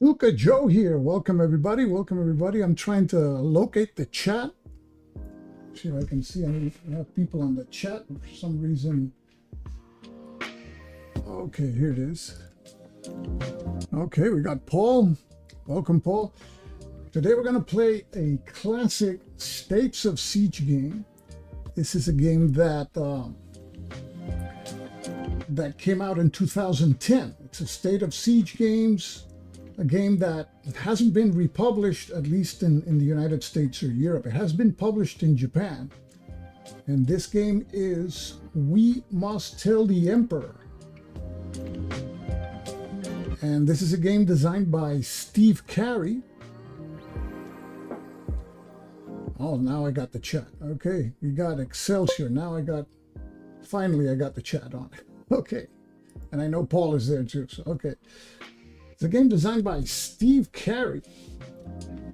Luca Joe here. Welcome everybody. Welcome everybody. I'm trying to locate the chat. See if I can see any people on the chat for some reason. Okay, here it is. Okay, we got Paul. Welcome, Paul. Today we're going to play a classic States of Siege game. This is a game that came out in 2010. It's a State of Siege games. A game that hasn't been republished, at least in the United States or Europe. It has been published in Japan. And this game is We Must Tell the Emperor. And this is a game designed by Steve Carey. Oh, now I got the chat. Okay, we got Excelsior. Now finally I got the chat on. Okay. And I know Paul is there too, so okay. It's a game designed by Steve Carey,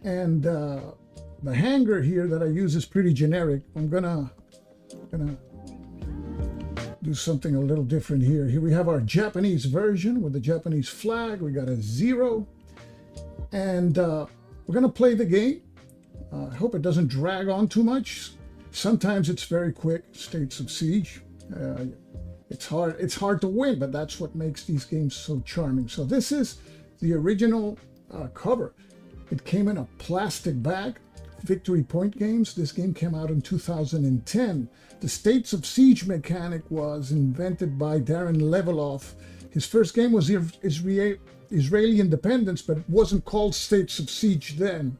and the hanger here that I use is pretty generic. I'm gonna do something a little different here. Here we have our Japanese version with the Japanese flag. We got a 0, and we're gonna play the game. I hope it doesn't drag on too much. Sometimes it's very quick. States of Siege. It's hard to win, but that's what makes these games so charming. So this is the original cover. It came in a plastic bag. Victory Point Games. This game came out in 2010. The States of Siege mechanic was invented by Darren Leveloff. His first game was Israeli Independence, but it wasn't called States of Siege then.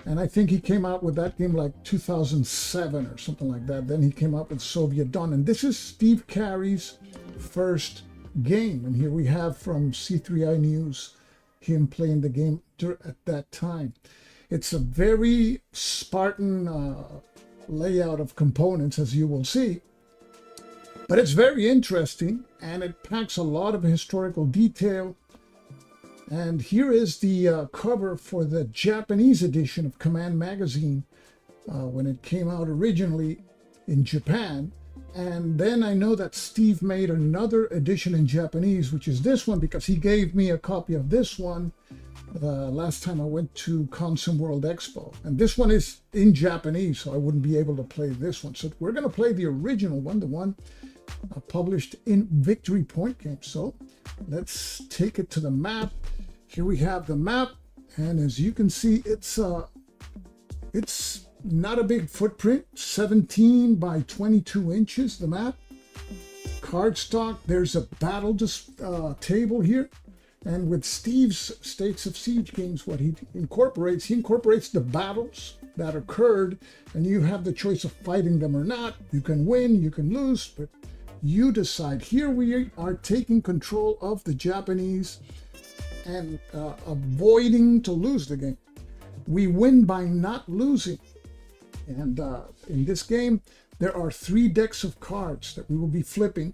And I think he came out with that game like 2007 or something like that. Then he came out with Soviet Dawn. And this is Steve Carey's first game. And here we have from C3I News, him playing the game at that time. It's a very Spartan layout of components, as you will see. But it's very interesting, and it packs a lot of historical detail. And here is the cover for the Japanese edition of Command Magazine when it came out originally in Japan. And then I know that Steve made another edition in Japanese, which is this one, because he gave me a copy of this one last time I went to Consum World Expo. And this one is in Japanese, so I wouldn't be able to play this one. So we're going to play the original one, the one published in Victory Point Games. So let's take it to the map. Here we have the map, and as you can see, it's not a big footprint, 17 by 22 inches, the map. Cardstock, there's a battle table here. And with Steve's States of Siege games, what he incorporates the battles that occurred, and you have the choice of fighting them or not. You can win, you can lose, but you decide. Here we are taking control of the Japanese, and avoiding to lose the game. We win by not losing. And in this game, there are 3 decks of cards that we will be flipping.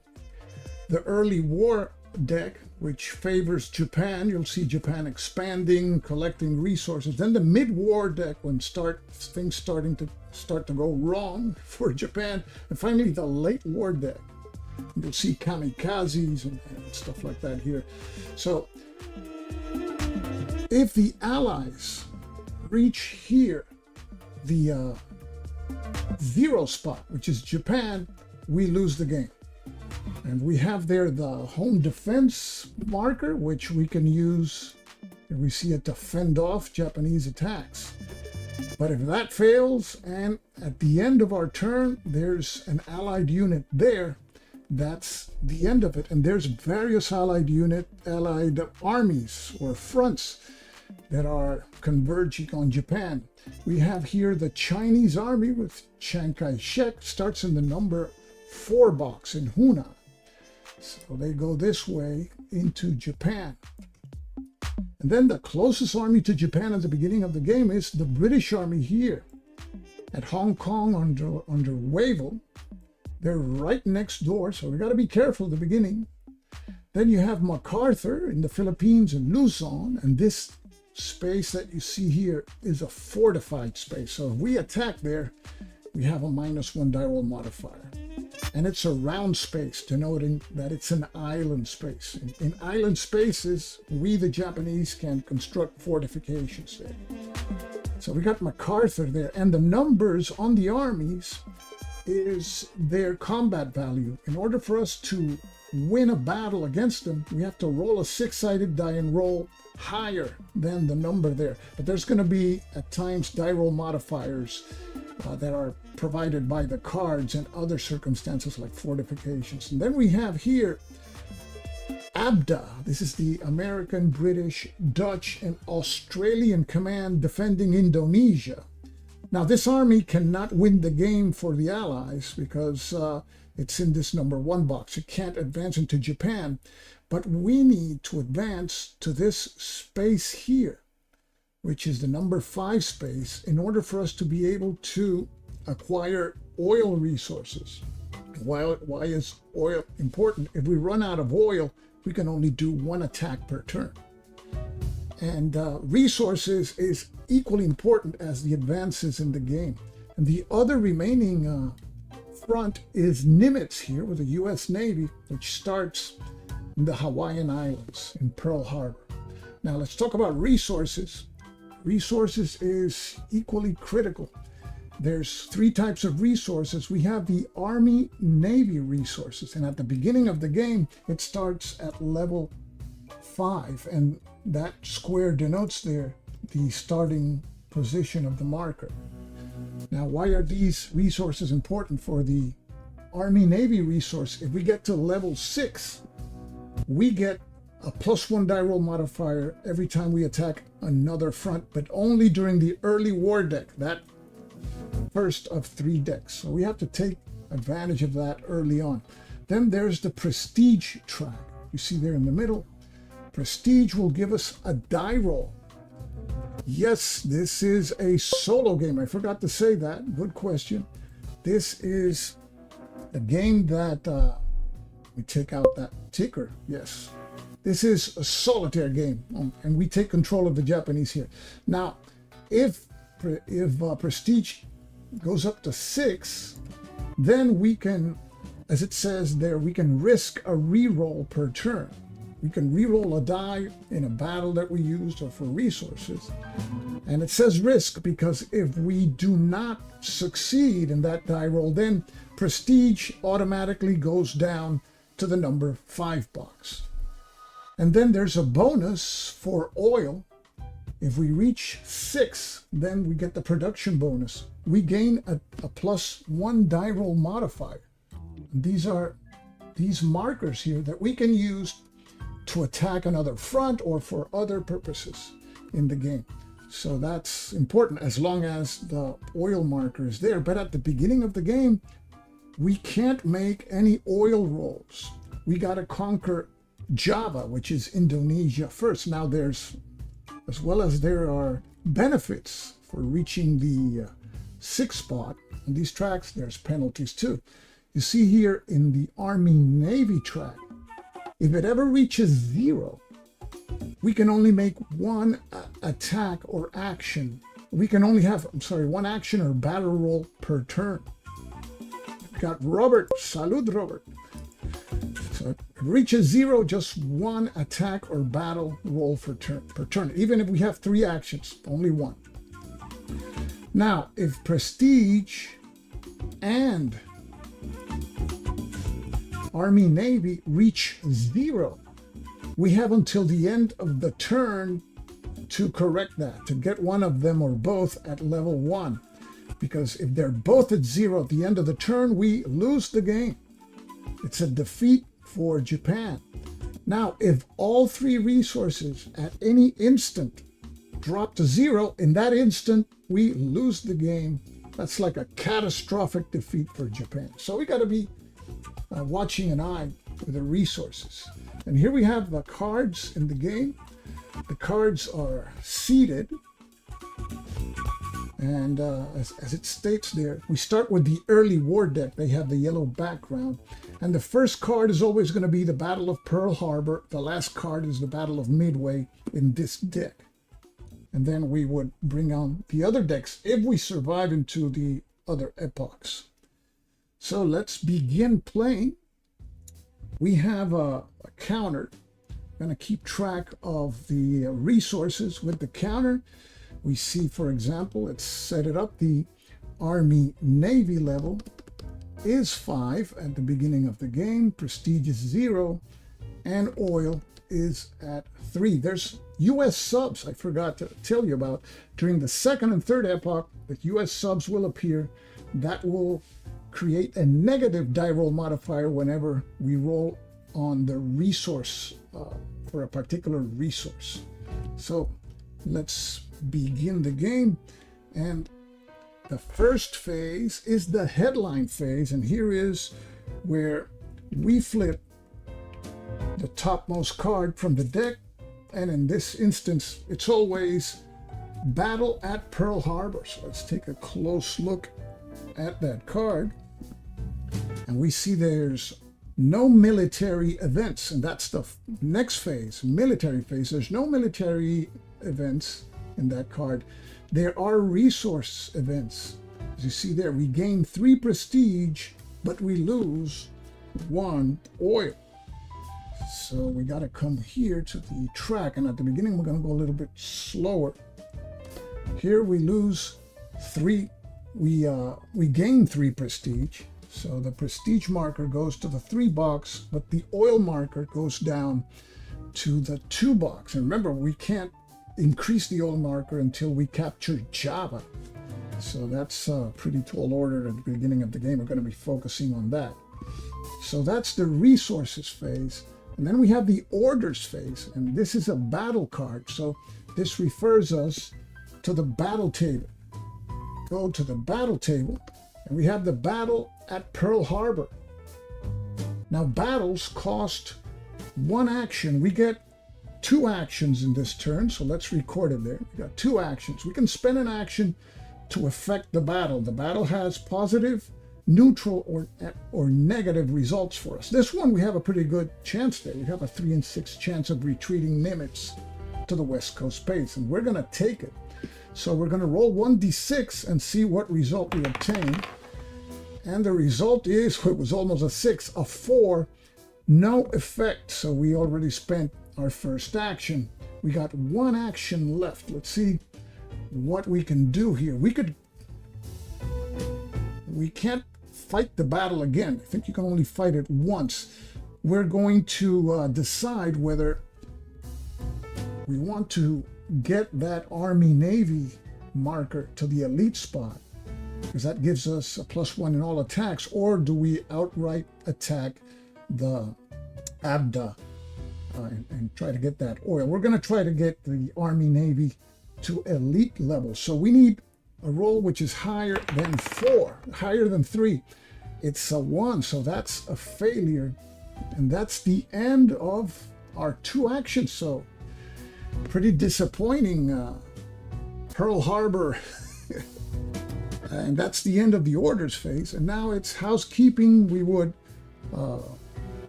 The early war deck, which favors Japan. You'll see Japan expanding, collecting resources. Then the mid-war deck, when things start to go wrong for Japan. And finally, the late war deck. You'll see kamikazes and stuff like that here. So if the Allies reach here, the 0 spot, which is Japan, we lose the game. And we have there the home defense marker, which we can use, and we see it, to fend off Japanese attacks. But if that fails, and at the end of our turn, there's an allied unit there, that's the end of it. And there's various allied armies or fronts that are converging on Japan. We have here the Chinese army with Chiang Kai-shek, starts in the number 4 box in Hunan. So they go this way into Japan. And then the closest army to Japan at the beginning of the game is the British army here at Hong Kong under Wavell. They're right next door, so we got to be careful at the beginning. Then you have MacArthur in the Philippines and Luzon, and this space that you see here is a fortified space. So if we attack there, we have a -1 die roll modifier. And it's a round space, denoting that it's an island space. In island spaces, we, the Japanese, can construct fortifications there. So we got MacArthur there, and the numbers on the armies is their combat value. In order for us to win a battle against them, we have to roll a 6-sided die and roll higher than the number there. But there's going to be, at times, die roll modifiers that are provided by the cards and other circumstances like fortifications. And then we have here ABDA. This is the American, British, Dutch, and Australian command defending Indonesia. Now, this army cannot win the game for the Allies because it's in this number 1 box. It can't advance into Japan. But we need to advance to this space here, which is the number 5 space, in order for us to be able to acquire oil resources. Why is oil important? If we run out of oil, we can only do 1 attack per turn. And resources is equally important as the advances in the game. And the other remaining front is Nimitz here with the U.S. Navy, which starts in the Hawaiian Islands in Pearl Harbor. Now let's talk about resources. Resources is equally critical. There's 3 types of resources. We have the Army Navy resources, and at the beginning of the game, it starts at level 5, and that square denotes there the starting position of the marker. Now, why are these resources important? For the Army Navy resource, if we get to level 6, we get a +1 die roll modifier every time we attack another front, but only during the early war deck, that first of 3 decks. So we have to take advantage of that early on. Then there's the Prestige track. You see there in the middle. Prestige will give us a die roll. Yes, this is a solo game. I forgot to say that. Good question. This is a game that, we take out that ticker. Yes. This is a solitaire game, and we take control of the Japanese here. Now, if Prestige goes up to 6, then we can, as it says there, we can risk a reroll per turn. We can reroll a die in a battle that we used or for resources. And it says risk because if we do not succeed in that die roll, then Prestige automatically goes down to the number 5 box. And then there's a bonus for oil. If we reach 6, then we get the production bonus. We gain a +1 die roll modifier. And these are these markers here that we can use to attack another front or for other purposes in the game. So that's important as long as the oil marker is there. But at the beginning of the game, we can't make any oil rolls. We got to conquer Java, which is Indonesia first. Now there's, as well as there are benefits for reaching the 6th spot on these tracks, there's penalties too. You see here in the Army-Navy track, if it ever reaches 0, we can only make one attack or action. We can only have, one action or battle roll per turn. We got Robert. Salud, Robert. So it reaches 0, just one attack or battle roll per turn. Even if we have 3 actions, only one. Now, if Prestige and Army-Navy reach 0, we have until the end of the turn to correct that, to get one of them or both at level 1. Because if they're both at 0 at the end of the turn, we lose the game. It's a defeat for Japan. Now, if all 3 resources at any instant drop to 0, in that instant, we lose the game. That's like a catastrophic defeat for Japan. So we got to be watching an eye for the resources. And here we have the cards in the game. The cards are seeded. And as it states there, we start with the early war deck. They have the yellow background. And the first card is always going to be the Battle of Pearl Harbor. The last card is the Battle of Midway in this deck. And then we would bring on the other decks if we survive into the other epochs. So let's begin playing. We have a counter. I'm going to keep track of the resources with the counter. We see, for example, let's set it up. The Army-Navy level is 5 at the beginning of the game. Prestige is 0. And oil is at 3. There's U.S. subs I forgot to tell you about. During the 2nd and 3rd epoch, the U.S. subs will appear. That will create a negative die roll modifier whenever we roll on the resource for a particular resource. So let's begin the game. And the first phase is the headline phase. And here is where we flip the topmost card from the deck. And in this instance, it's always Battle at Pearl Harbor. So let's take a close look at that card. And we see there's no military events. And that's the next phase, military phase. There's no military events in that card. There are resource events. As you see there, we gain 3 prestige, but we lose 1 oil. So we got to come here to the track. And at the beginning, we're going to go a little bit slower. Here we lose 3. We gain 3 prestige. So the prestige marker goes to the 3 box, but the oil marker goes down to the 2 box. And remember, we can't increase the oil marker until we capture Java. So that's a pretty tall order at the beginning of the game. We're going to be focusing on that. So that's the resources phase. And then we have the orders phase. And this is a battle card. So this refers us to the battle table. Go to the battle table. And we have the battle at Pearl Harbor. Now battles cost 1 action. We get 2 actions in this turn, so let's record it there. We got 2 actions. We can spend an action to affect the battle. The battle has positive, neutral, or negative results for us. This one, we have a pretty good chance there. We have a 3 in 6 chance of retreating Nimitz to the West Coast base, and we're going to take it. So we're going to roll 1d6 and see what result we obtain. And the result is, it was almost a 6, a 4, no effect. So we already spent our first action. We got 1 action left. Let's see what we can do here. We can't fight the battle again. I think you can only fight it once. We're going to decide whether we want to get that Army-Navy marker to the elite spot, because that gives us a +1 in all attacks, or do we outright attack the ABDA and try to get that oil? We're going to try to get the Army-Navy to elite level. So we need a roll which is higher than 4, higher than 3. It's a 1, so that's a failure. And that's the end of our 2 actions. So pretty disappointing, Pearl Harbor. And that's the end of the orders phase. And now it's housekeeping. We would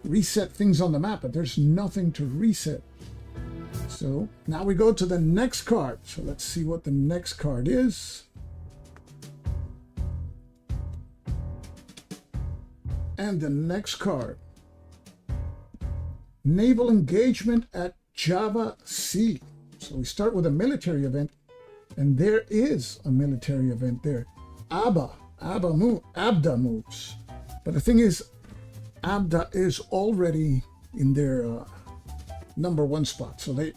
reset things on the map, but there's nothing to reset. So now we go to the next card. So let's see what the next card is. And the next card, naval engagement at Java Sea. So we start with a military event, and there is a military event there. Abda moves. But the thing is, Abda is already in their #1 spot, so they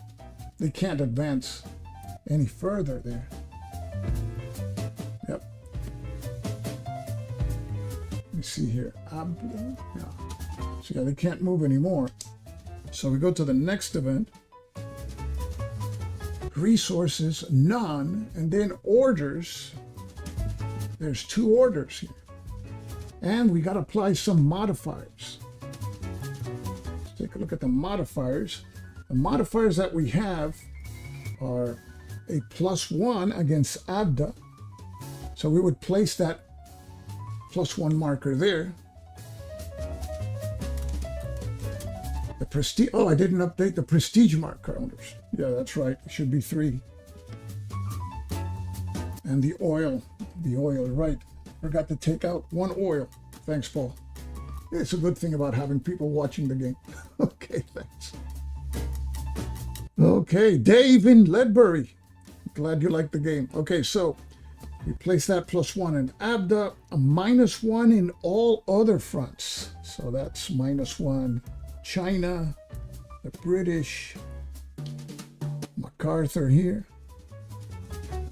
can't advance any further there. Yep. Let me see here. Abda. Yeah. So yeah, they can't move anymore. So we go to the next event. Resources, none, and then orders. There's 2 orders here. And we got to apply some modifiers. Let's take a look at the modifiers. The modifiers that we have are a +1 against Abda. So we would place that +1 marker there. The prestige, oh, I didn't update the prestige mark counters. Yeah, that's right. It should be 3. And the oil, right. Forgot to take out 1 oil. Thanks, Paul. It's a good thing about having people watching the game. Okay, thanks. Okay, Dave in Ledbury. Glad you liked the game. Okay, so we place that +1 in Abda, a -1 in all other fronts. So that's -1 China, the British, MacArthur here,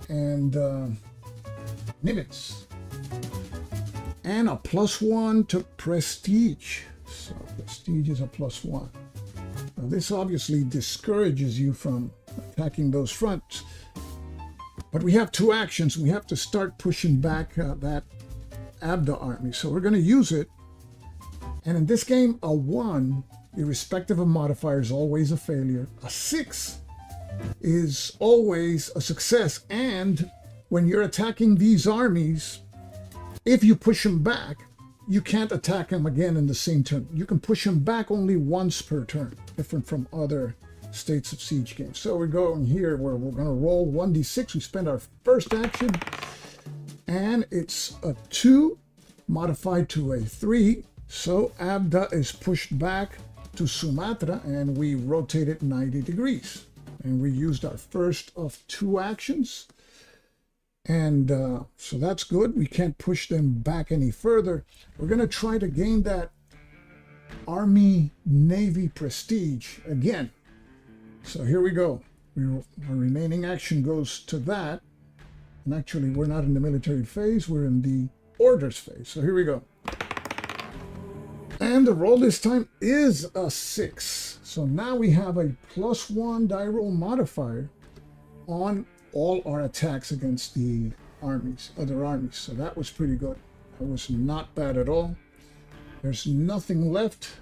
and Nimitz. And a +1 to prestige. So prestige is a +1. Now this obviously discourages you from attacking those fronts. But we have 2 actions. We have to start pushing back that Abda army. So we're going to use it. And in this game, a 1, irrespective of modifier, is always a failure. A 6 is always a success. And when you're attacking these armies, if you push them back, you can't attack them again in the same turn. You can push them back only once per turn, different from other States of Siege games. So we're going here where we're going to roll 1d6. We spend our first action, and it's a 2 modified to a 3. So Abda is pushed back to Sumatra, and we rotate it 90 degrees. And we used our first of 2 actions. And so that's good. We can't push them back any further. We're going to try to gain that Army Navy prestige again. So here we go. Our remaining action goes to that. And actually, we're not in the military phase. We're in the orders phase. So here we go. And the roll this time is a 6. So now we have a +1 die roll modifier on all our attacks against the armies, other armies. So that was pretty good. That was not bad at all. There's nothing left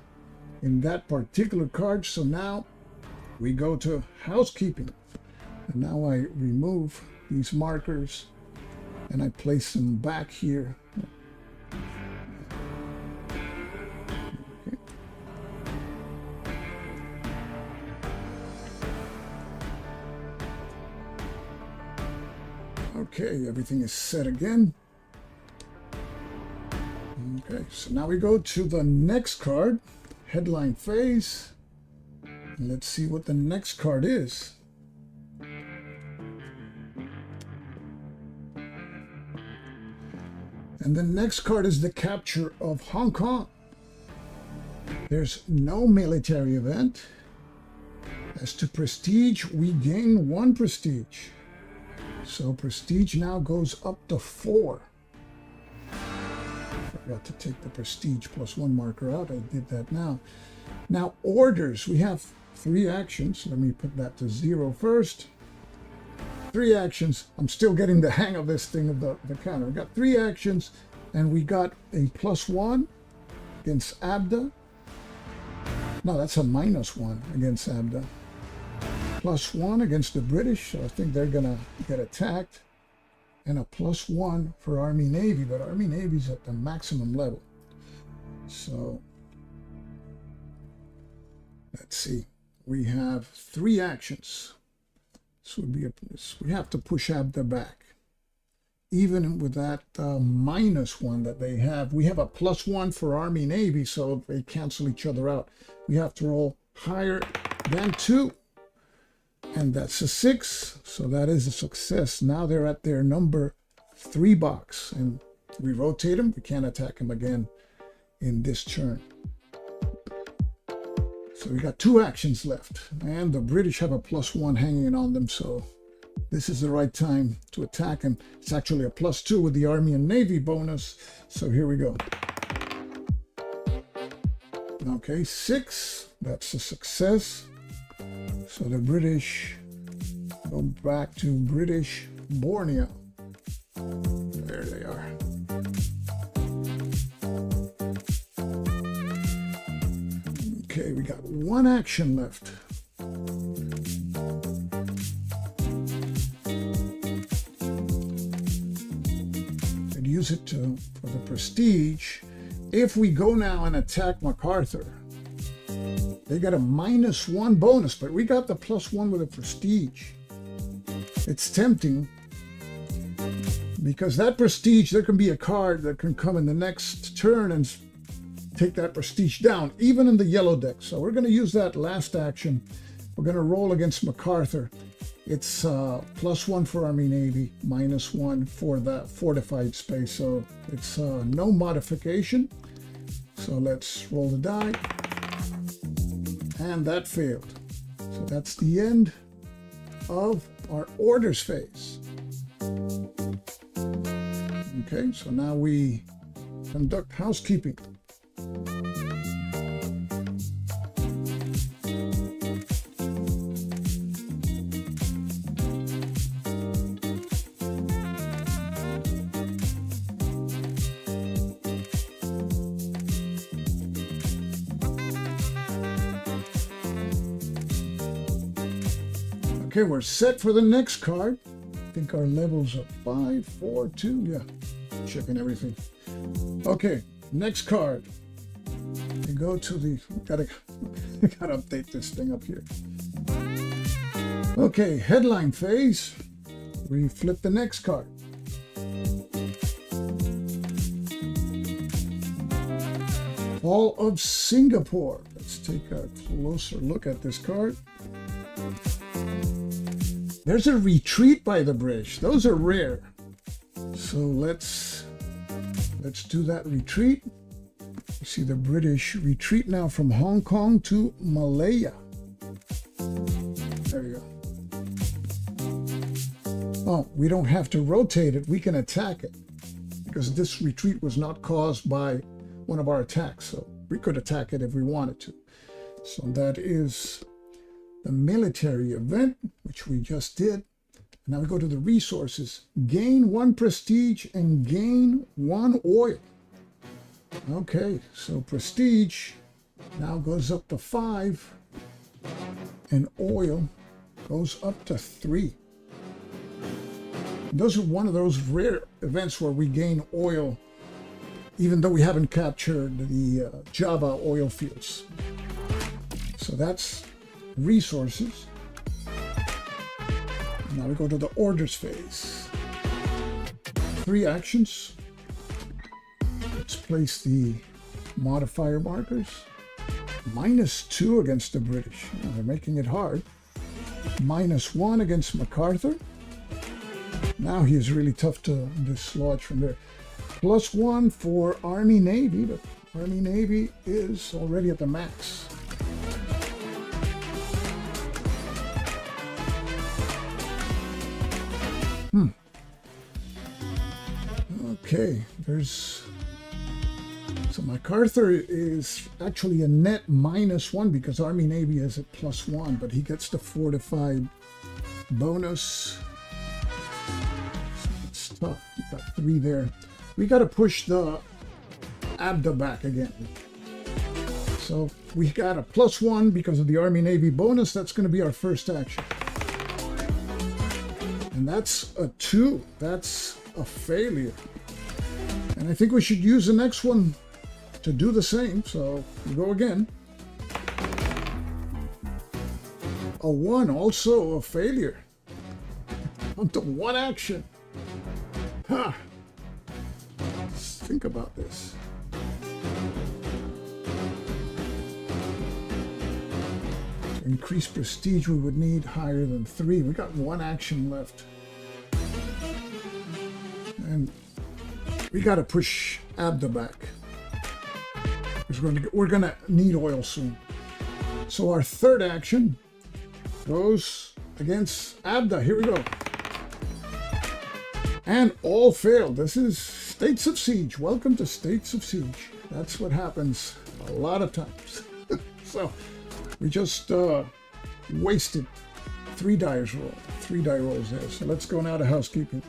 in that particular card. So now we go to housekeeping. And now I remove these markers and I place them back here. Okay, everything is set again. Okay, so now we go to the next card, headline phase. And let's see what the next card is. And the next card is the capture of Hong Kong. There's no military event. As to prestige, we gain 1 prestige. So prestige now goes up to 4. Forgot to take the prestige +1 marker out. I did that now. Now orders, we have 3 actions. Let me put that to 0 first. 3 actions. I'm still getting the hang of this thing of the counter. We got 3 actions, and we got a +1 against Abda. No, that's a -1 against Abda. +1 against the British, so I think they're gonna get attacked. And a +1 for Army Navy, but Army Navy's at the maximum level. So let's see. We have 3 actions. This would be we have to push Abda back. Even with that -1 that they have, we have a +1 for Army Navy, so they cancel each other out. We have to roll higher than 2. And that's a 6, so that is a success. Now they're at their number 3 box, and we rotate them. We can't attack them again in this turn. So we got 2 actions left, and the British have a +1 hanging on them, so this is the right time to attack them. It's actually a +2 with the Army and Navy bonus, so here we go. Okay, 6, that's a success. So the British go back to British Borneo. There they are. Okay, we got 1 action left. Could use it for the prestige. If we go now and attack MacArthur, they got a -1 bonus, but we got the +1 with a prestige. It's tempting because that prestige, there can be a card that can come in the next turn and take that prestige down, even in the yellow deck. So we're going to use that last action. We're going to roll against MacArthur. It's +1 for Army Navy, -1 for the fortified space. So it's no modification. So let's roll the die. And that failed. So that's the end of our orders phase. Okay, so now we conduct housekeeping. Okay, we're set for the next card. I think our levels are 5, 4, 2. Yeah, checking everything. Okay, next card. We go to the, gotta update this thing up here. Okay, headline phase. We flip the next card. Fall of Singapore. Let's take a closer look at this card. There's a retreat by the British. Those are rare. So let's do that retreat. You see the British retreat now from Hong Kong to Malaya. There you go. Oh, we don't have to rotate it. We can attack it because this retreat was not caused by one of our attacks. So we could attack it if we wanted to. So that is the military event, which we just did. Now we go to the resources. Gain 1 prestige and gain 1 oil. Okay, so prestige now goes up to 5 and oil goes up to 3. Those are one of those rare events where we gain oil even though we haven't captured the Java oil fields. So that's resources. Now we go to the orders phase. 3 actions. Let's place the modifier markers. -2 against the British. Oh, they're making it hard. -1 against MacArthur. Now he is really tough to dislodge from there. +1 for Army Navy, but Army Navy is already at the max. Okay, so MacArthur is actually a net -1 because Army Navy is at +1, but he gets the fortified bonus. So it's tough. We got 3 there. We got to push the Abda back again. So we got a +1 because of the Army-Navy bonus. That's going to be our first action. And that's a 2. That's a failure. And I think we should use the next one to do the same. So we go again. A 1, also a failure. On to 1 action. Huh. Let's think about this. To increase prestige, we would need higher than 3. We got 1 action left. And we got to push Abda back. We're gonna need oil soon. So our third action goes against Abda. Here we go. And all failed. This is States of Siege. Welcome to States of Siege. That's what happens a lot of times. So we just wasted 3 die rolls there. So let's go now to housekeeping.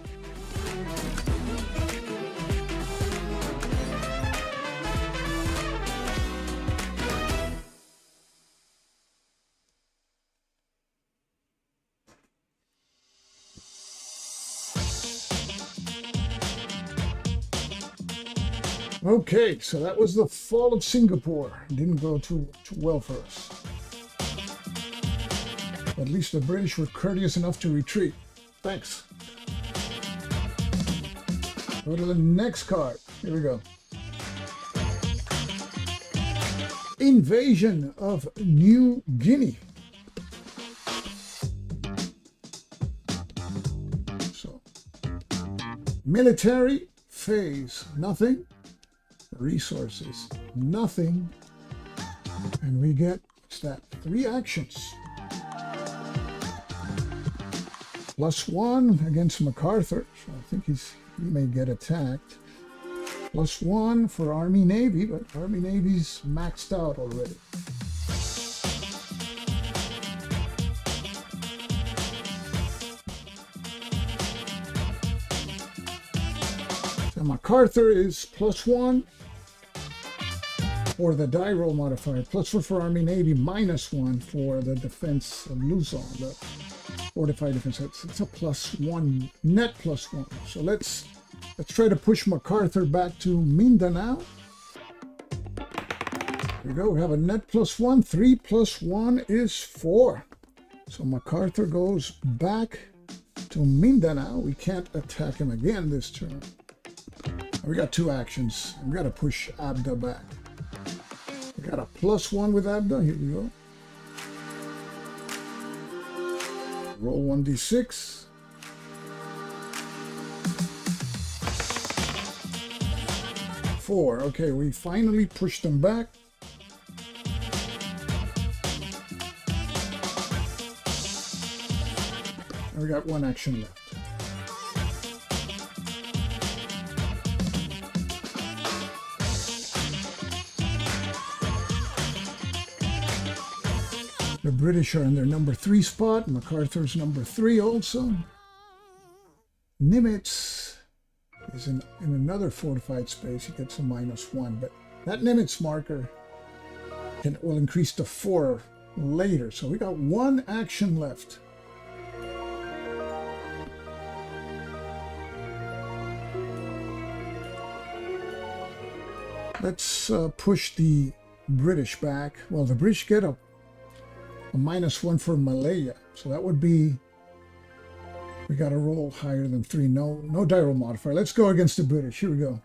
Okay, so that was the fall of Singapore. Didn't go too well for us. At least the British were courteous enough to retreat. Thanks. Go to the next card. Here we go. Invasion of New Guinea. So, military phase, nothing. Resources, nothing. And we get, what's that? 3 actions. +1 against MacArthur. So I think he may get attacked. +1 for Army Navy, but Army Navy's maxed out already. So MacArthur is +1 for the die roll modifier, +1 for Army Navy, -1 for the defense of Luzon, the fortified defense. It's a +1, net +1. So let's try to push MacArthur back to Mindanao. Here we go. We have a net +1. 3 + 1 is 4. So MacArthur goes back to Mindanao. We can't attack him again this turn. We got 2 actions. We got to push Abda back. We got a +1 with Abda. Here we go. Roll 1d6. Four. Okay, we finally pushed them back. And we got 1 action left. The British are in their number 3 spot. MacArthur's number 3 also. Nimitz is in another fortified space. He gets a -1, but that Nimitz marker will increase to 4 later. So we got 1 action left. Let's push the British back. Well, the British get a -1 for Malaya. So that would be, we got to roll higher than 3. No die roll modifier. Let's go against the British. Here we go.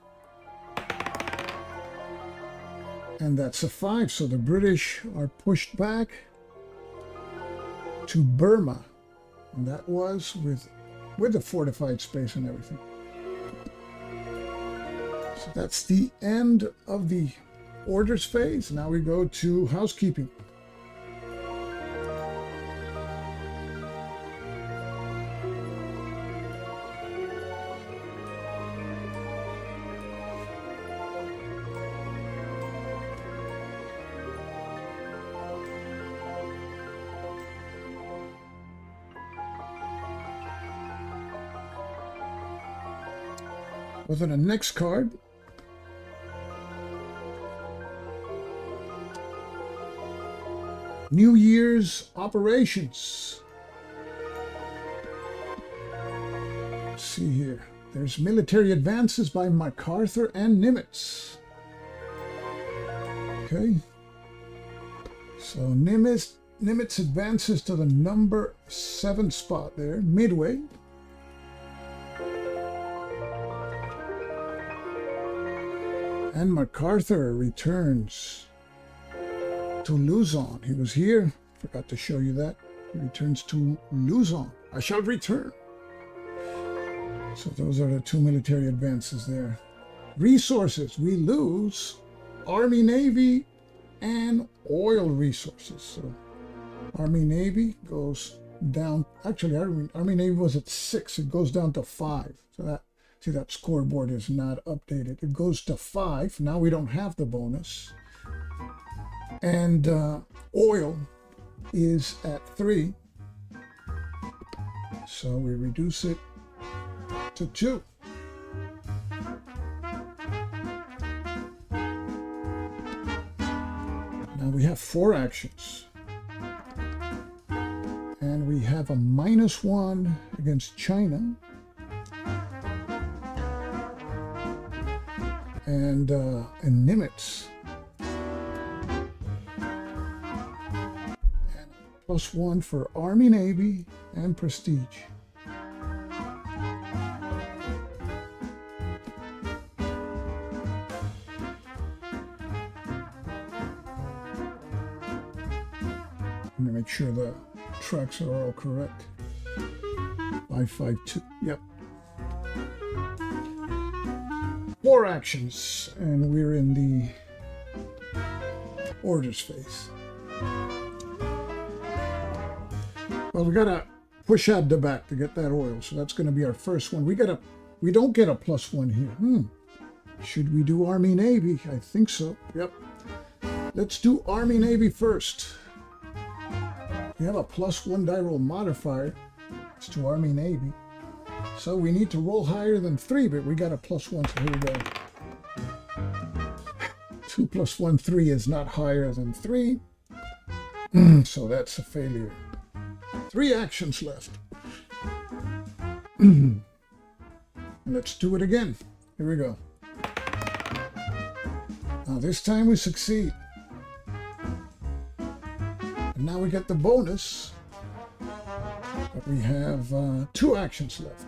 And that's a 5. So the British are pushed back to Burma. And that was with the fortified space and everything. So that's the end of the orders phase. Now we go to housekeeping. Well, then the next card New Year's operations. Let's see here. There's military advances by MacArthur and Nimitz. Okay. So Nimitz advances to the number 7 spot there, midway. And MacArthur returns to Luzon. He was here. Forgot to show you that. He returns to Luzon. I shall return. So those are the 2 military advances there. Resources. We lose Army, Navy, and oil resources. So Army, Navy goes down. Actually, Army, Navy was at 6. It goes down to 5. So that, see, that scoreboard is not updated. It goes to 5. Now we don't have the bonus. And oil is at 3. So we reduce it to 2. Now we have 4 actions. And we have a -1 against China. And Nimitz. And +1 for Army, Navy, and Prestige. I'm going to make sure the tracks are all correct. 552. Yep. 4 actions, and we're in the orders phase. Well, we gotta push out the back to get that oil, so that's going to be our first one. We don't get a +1 here. Should we do Army, Navy? I think so. Yep. Let's do Army, Navy first. We have a +1 die roll modifier. It's to Army, Navy. So we need to roll higher than 3, but we got a +1, so here we go. 2 + 1, 3 is not higher than 3. So that's a failure. 3 actions left. Let's do it again. Here we go. Now this time we succeed. And now we get the bonus. But we have 2 actions left.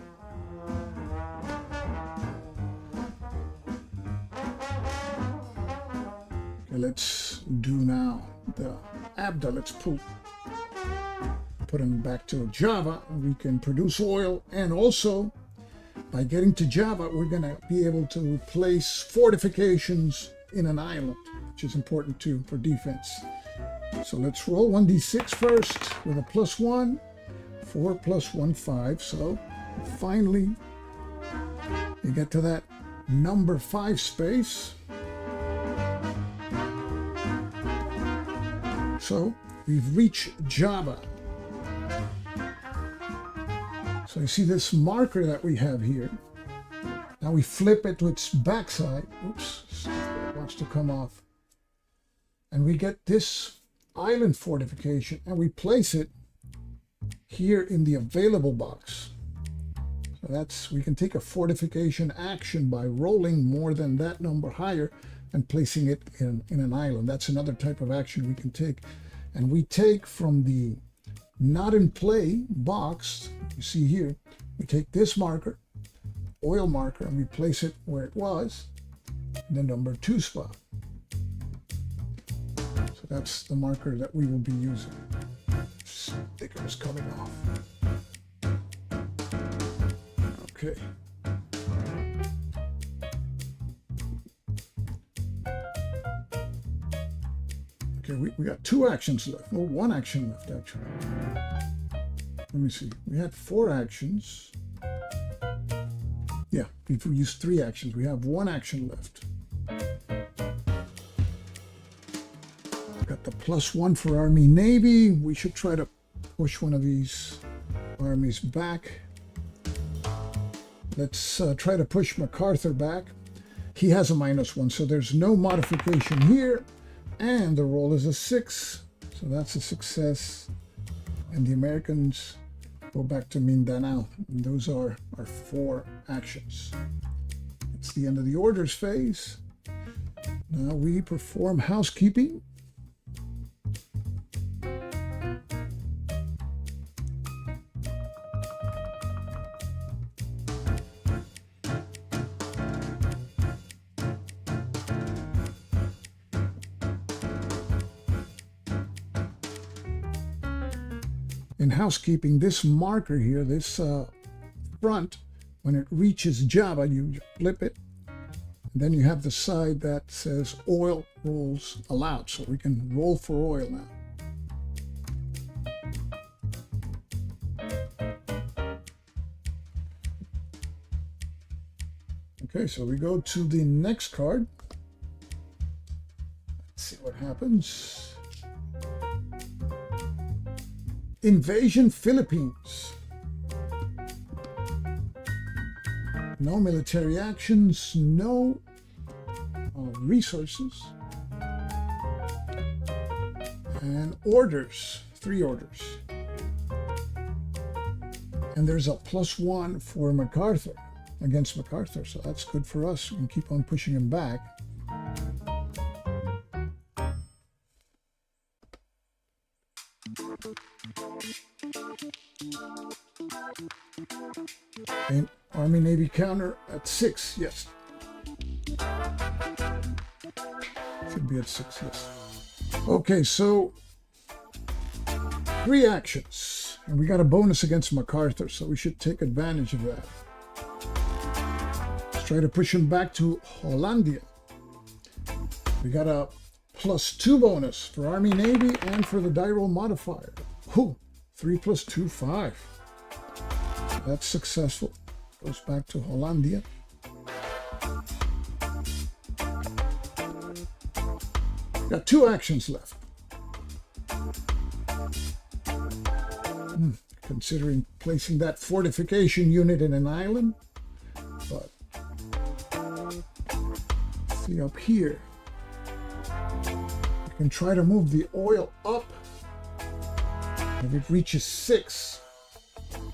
Okay, let's do now the ABDA. Let's put them back to Java. We can produce oil, and also by getting to Java, we're going to be able to place fortifications in an island, which is important too for defense. So let's roll 1d6 first with a +1. 4 + 1, 5. So finally, you get to that number 5 space. So we've reached Java. So you see this marker that we have here. Now we flip it to its backside. Oops, it wants to come off. And we get this island fortification, and we place it here in the available box. So that's, we can take a fortification action by rolling more than that number higher and placing it in an island. That's another type of action we can take. And we take from the not in play box, you see here, we take this marker, oil marker, and we place it where it was, in the number 2 spot. So that's the marker that we will be using. Sticker is coming off. Okay. Okay, we got 2 actions left. Well, 1 action left, actually. Let me see. We had 4 actions. Yeah, we've used 3 actions. We have 1 action left. Got the +1 for Army, Navy. We should try to push one of these armies back. Let's try to push MacArthur back. He has a -1, so there's no modification here. And the roll is a 6. So So that's a success. And the Americans go back to Mindanao. And those are our 4 actions. It's the end of the orders phase. Now we perform housekeeping. In housekeeping, this marker here, this front, when it reaches Java, you flip it, and then you have the side that says oil rolls allowed. So we can roll for oil now. Okay, so we go to the next card. Let's see what happens. Invasion Philippines. No military actions, no resources. And orders, 3 orders. And there's a +1 for MacArthur, against MacArthur, so that's good for us. We can keep on pushing him back. And Army Navy counter at 6, yes. Should be at 6, yes. Okay, so 3 actions. And we got a bonus against MacArthur, so we should take advantage of that. Let's try to push him back to Hollandia. We got a +2 bonus for Army Navy and for the die roll modifier. Whew, 3 + 2, 5. That's successful. Goes back to Hollandia. Got 2 actions left. Considering placing that fortification unit in an island, but see up here, you can try to move the oil up. If it reaches 6,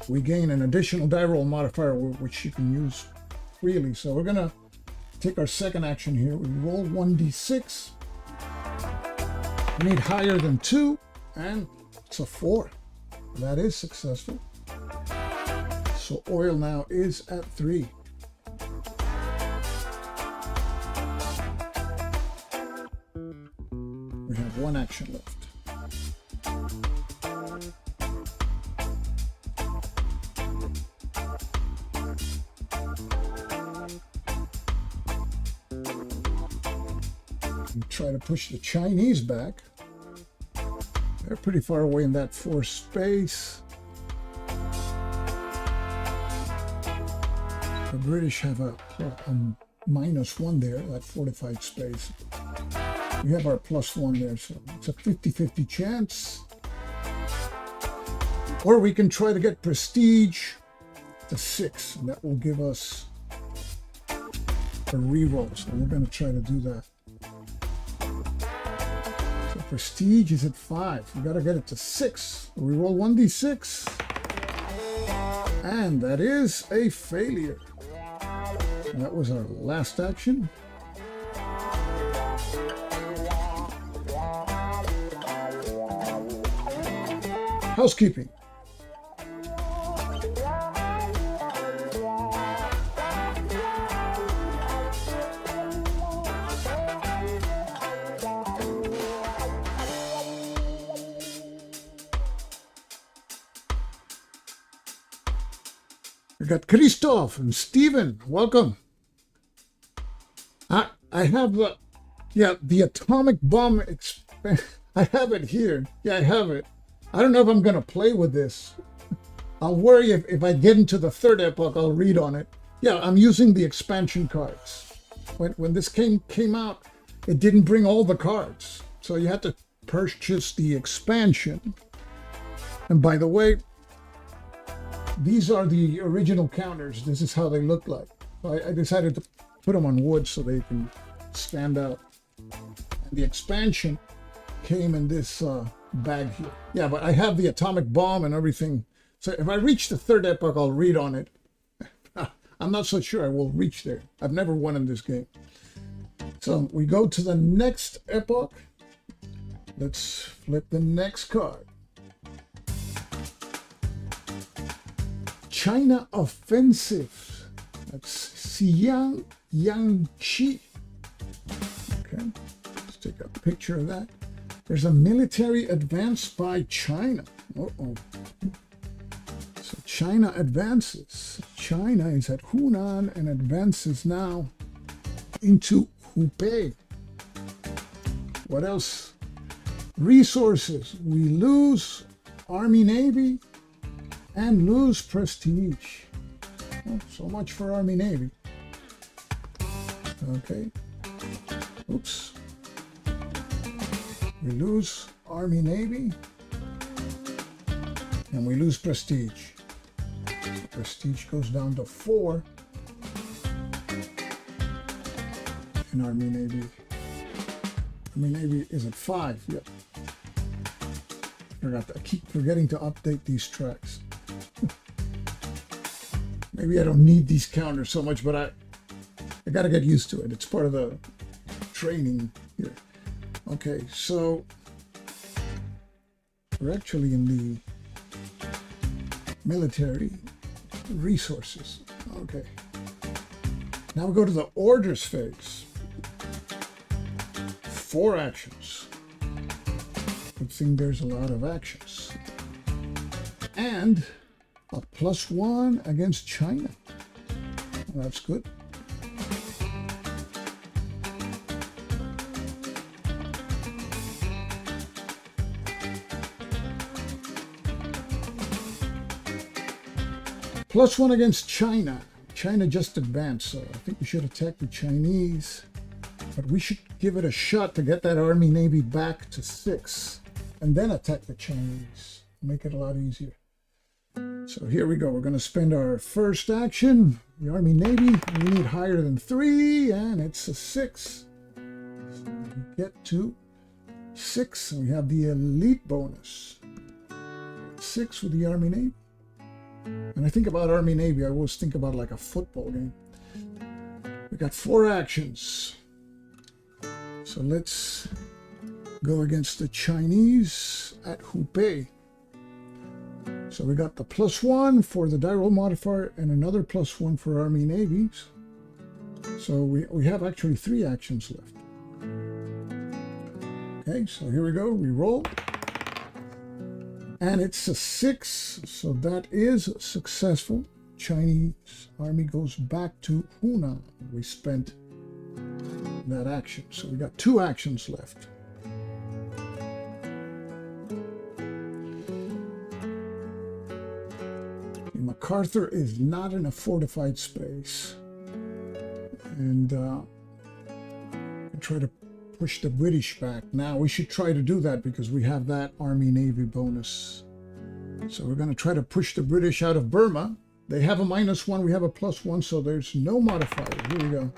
we gain an additional die roll modifier, which you can use freely. So we're gonna take our second action here. We roll 1d6. We need higher than 2, and it's a 4. That is successful. So oil now is at 3. We have 1 action left. We try to push the Chinese back. They're pretty far away in that 4 space. The British have a -1 there, that fortified space. We have our +1 there, so it's a 50-50 chance. Or we can try to get prestige to 6, and that will give us a reroll. So we're going to try to do that. Prestige is at 5. We got to get it to 6. We roll 1d6. And that is a failure. And that was our last action. Housekeeping. We got Christoph and Steven. Welcome. I have the atomic bomb. I have it here. Yeah, I have it. I don't know if I'm going to play with this. I'll worry if I get into the 3rd epoch, I'll read on it. Yeah, I'm using the expansion cards. When this came out, it didn't bring all the cards. So you had to purchase the expansion. And by the way, these are the original counters. This is how they look like. So I decided to put them on wood so they can stand out. And the expansion came in this bag here. Yeah, but I have the atomic bomb and everything. So if I reach the third epoch, I'll read on it. I'm not so sure I will reach there. I've never won in this game. So we go to the next epoch. Let's flip the next card. China offensive. That's Xi'an Yangshi. Okay, let's take a picture of that. There's a military advance by China. Uh-oh. So China advances. China is at Hunan and advances now into Hubei. What else? Resources. We lose Army, Navy, and lose prestige. Oh, so much for Army, Navy. Okay. Oops. We lose Army, Navy, and we lose prestige. Prestige goes down to 4. And Army, Navy. Army, Navy is at 5. Yep. I keep forgetting to update these tracks. Maybe I don't need these counters so much, but I got to get used to it. It's part of the training here. Okay, so we're actually in the military resources. Okay. Now we go to the orders phase. 4 actions. Good thing there's a lot of actions. And a +1 against China. Well, that's good. +1 against China. China just advanced, so I think we should attack the Chinese. But we should give it a shot to get that Army, Navy back to 6. And then attack the Chinese. Make it a lot easier. So here we go. We're going to spend our first action. The Army, Navy. We need higher than 3, and it's a 6. So we get to 6, and we have the elite bonus. 6 with the Army, Navy. And I think about Army, Navy, I always think about like a football game. We got 4 actions. So let's go against the Chinese at Hubei. So we got the +1 for the die roll modifier and another +1 for Army, Navies. So we have actually 3 actions left. Okay, so here we go. We roll. And it's a 6, so that is successful. Chinese Army goes back to Hunan. We spent that action. So we got 2 actions left. MacArthur is not in a fortified space. And I try to push the British back. Now we should try to do that because we have that Army, Navy bonus. So we're going to try to push the British out of Burma. They have a -1, we have a +1, so there's no modifier. Here we go.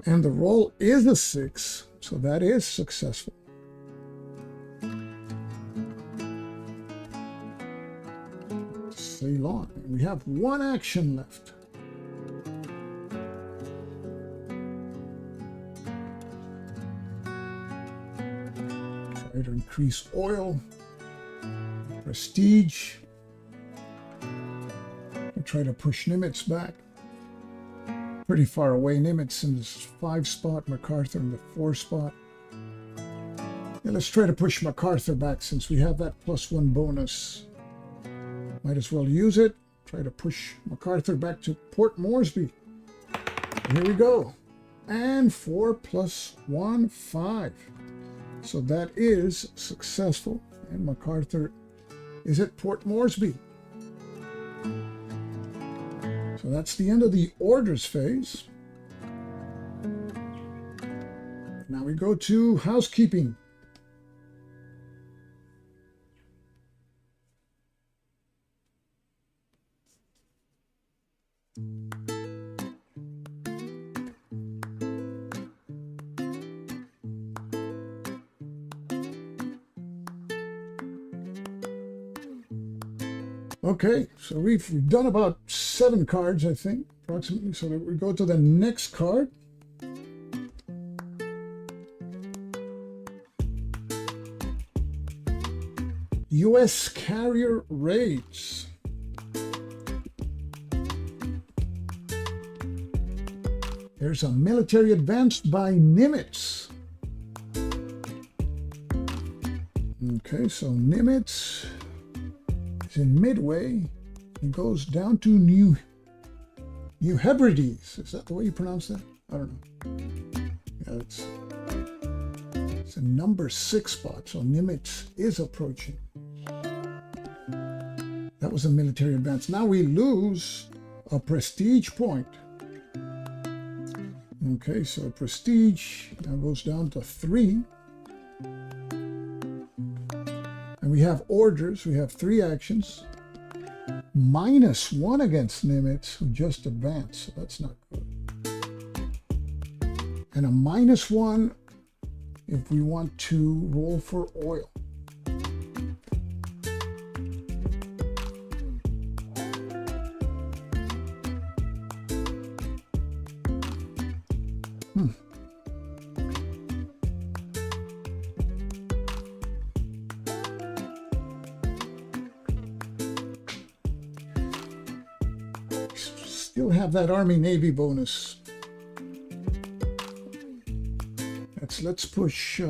And the roll is a 6, so that is successful. Ceylon. We have 1 action left. Try to increase oil, prestige. Try to push Nimitz back. Pretty far away. Nimitz in this 5 spot, MacArthur in the 4 spot. Yeah, let's try to push MacArthur back since we have that +1 bonus. Might as well use it. Try to push MacArthur back to Port Moresby. Here we go. And 4 + 1, 5. So that is successful. And MacArthur is at Port Moresby. So that's the end of the orders phase. Now we go to housekeeping. Okay, so we've done about 7 cards, I think, approximately. So we go to the next card. U.S. carrier raids. There's a military advance by Nimitz. Okay, so Nimitz is in Midway. He goes down to New Hebrides. Is that the way you pronounce that? I don't know. Yeah, it's a number 6 spot, so Nimitz is approaching. That was a military advance. Now we lose a prestige point. Okay, so prestige now goes down to 3. And we have orders. We have 3 actions. -1 against Nimitz, who just advanced, so that's not good. And a -1 if we want to roll for oil. Still have that Army-Navy bonus. Let's push,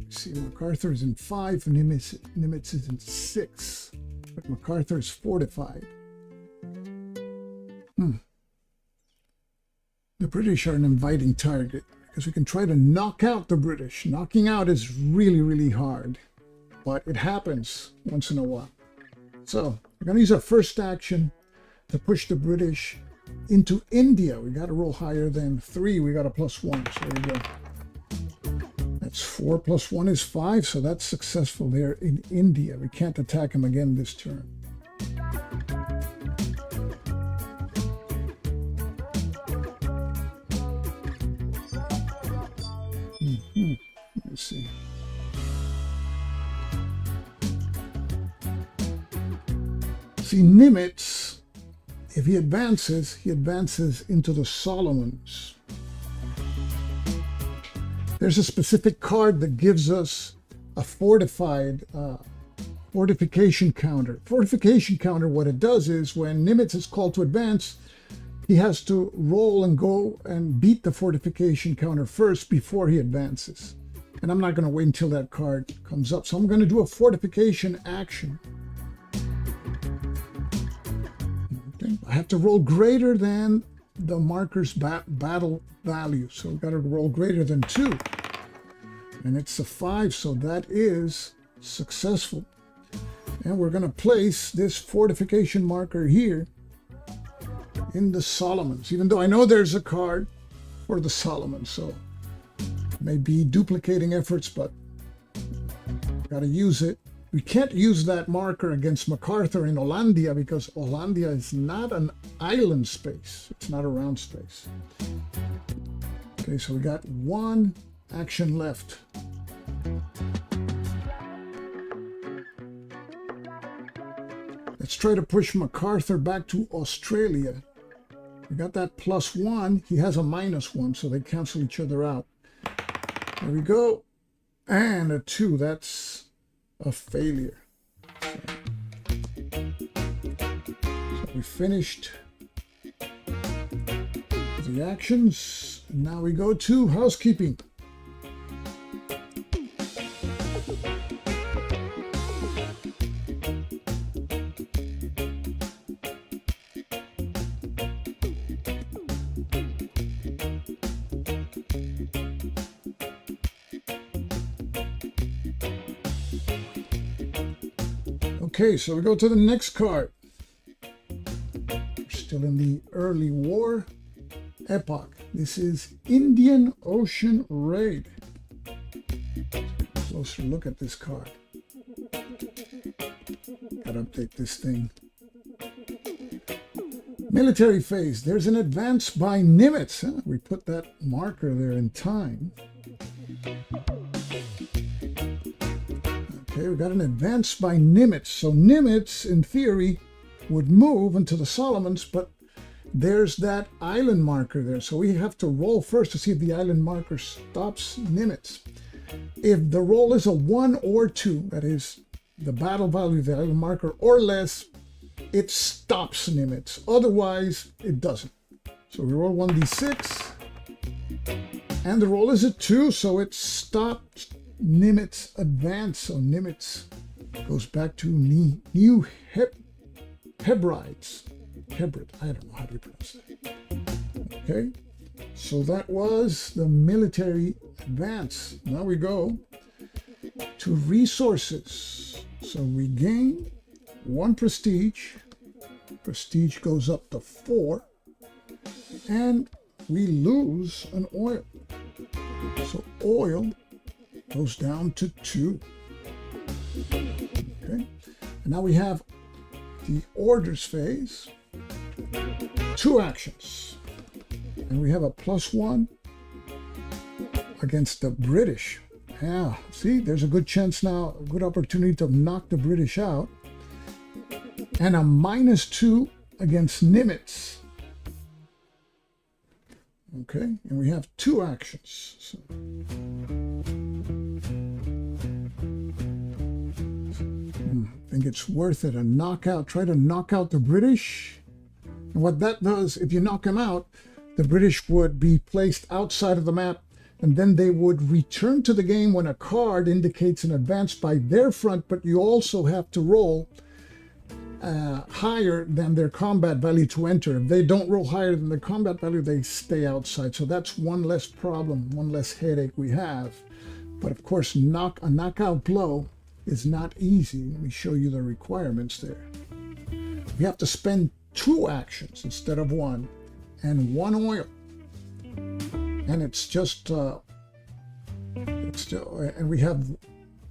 see, MacArthur is in 5, Nimitz is in 6, but MacArthur is fortified. The British are an inviting target because we can try to knock out the British. Knocking out is really, really hard, but it happens once in a while. So we're going to use our first action to push the British into India. We got to roll higher than 3. We got a +1. So there you go. That's 4 + 1 is 5. So that's successful there in India. We can't attack them again this turn. Let's see. See, Nimitz, if he advances into the Solomons. There's a specific card that gives us a fortification counter. Fortification counter, what it does is when Nimitz is called to advance, he has to roll and go and beat the fortification counter first before he advances. And I'm not going to wait until that card comes up. So I'm going to do a fortification action. Okay. I have to roll greater than the marker's battle value. So we've got to roll greater than 2. And it's a 5, so that is successful. And we're going to place this fortification marker here in the Solomons, even though I know there's a card for the Solomons. So maybe duplicating efforts, but got to use it. We can't use that marker against MacArthur in Hollandia because Hollandia is not an island space. It's not a round space. Okay, so we got 1 action left. Let's try to push MacArthur back to Australia. We got that +1. He has a -1, so they cancel each other out. There we go. And a 2. That's a failure. So we finished the actions. Now we go to housekeeping. Okay, so we go to the next card. We're still in the early war. Epoch. This is Indian Ocean Raid. Closer look at this card. Gotta update this thing. Military phase. There's an advance by Nimitz. Huh? We put that marker there in time. Okay, we got an advance by Nimitz. So Nimitz, in theory, would move into the Solomons, but there's that island marker there. So we have to roll first to see if the island marker stops Nimitz. If the roll is a 1 or 2, that is the battle value of the island marker or less, it stops Nimitz. Otherwise, it doesn't. So we roll 1d6, and the roll is a 2, so it stopped Nimitz advance. So Nimitz goes back to New Hebrides. Hebrid, I don't know how to pronounce that. Okay, so that was the military advance. Now we go to resources. So we gain 1 prestige. Prestige goes up to 4. And we lose an oil. So oil goes down to 2. Okay, and now we have the orders phase. 2 actions. And we have a +1 against the British. Yeah, see, there's a good chance now, a good opportunity to knock the British out. And a -2 against Nimitz. Okay, and we have 2 actions. So, I think it's worth it. A knockout. Try to knock out the British. And what that does, if you knock them out, the British would be placed outside of the map, and then they would return to the game when a card indicates an advance by their front, but you also have to roll higher than their combat value to enter. If they don't roll higher than their combat value, they stay outside. So that's one less problem, one less headache we have. But of course, a knockout blow is not easy. Let me show you the requirements there. You have to spend 2 actions instead of 1, and 1 oil. And it's just, and we have,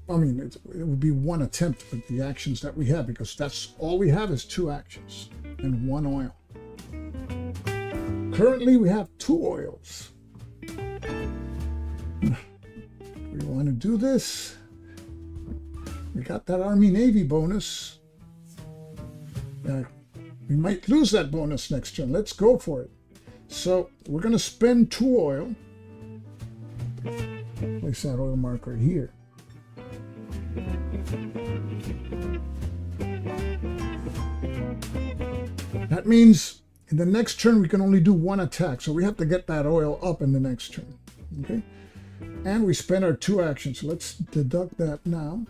I mean, it would be 1 attempt with the actions that we have, because that's all we have is 2 actions and 1 oil. Currently, we have 2 oils. We want to do this. We got that Army-Navy bonus. We might lose that bonus next turn. Let's go for it. So we're going to spend 2 oil. Place that oil marker here. That means in the next turn we can only do 1 attack. So we have to get that oil up in the next turn. Okay? And we spend our 2 actions. So let's deduct that now.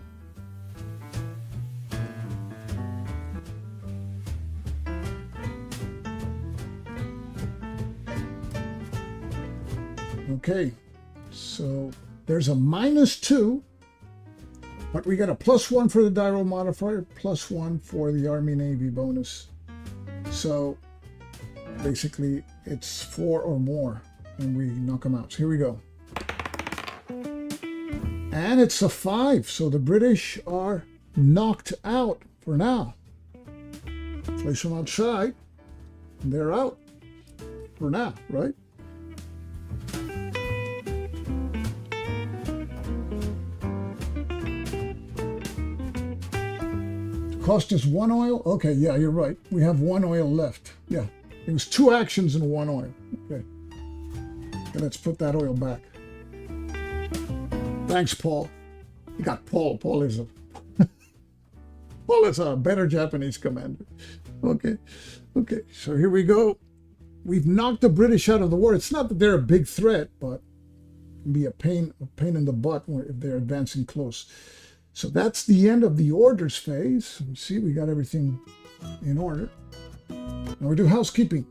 Okay, so there's a -2, but we got a +1 for the die roll modifier, +1 for the Army-Navy bonus. So basically it's 4 or more and we knock them out. So here we go. And it's a 5, so the British are knocked out for now. Place them outside, and they're out for now, right? Cost us 1 oil? Okay, yeah, you're right. We have 1 oil left. Yeah, it was 2 actions and 1 oil. Okay, let's put that oil back. Thanks, Paul. You got Paul. Paul is a better Japanese commander. Okay, so here we go. We've knocked the British out of the war. It's not that they're a big threat, but it can be a pain in the butt if they're advancing close. So that's the end of the orders phase. You see, we got everything in order. Now we do housekeeping.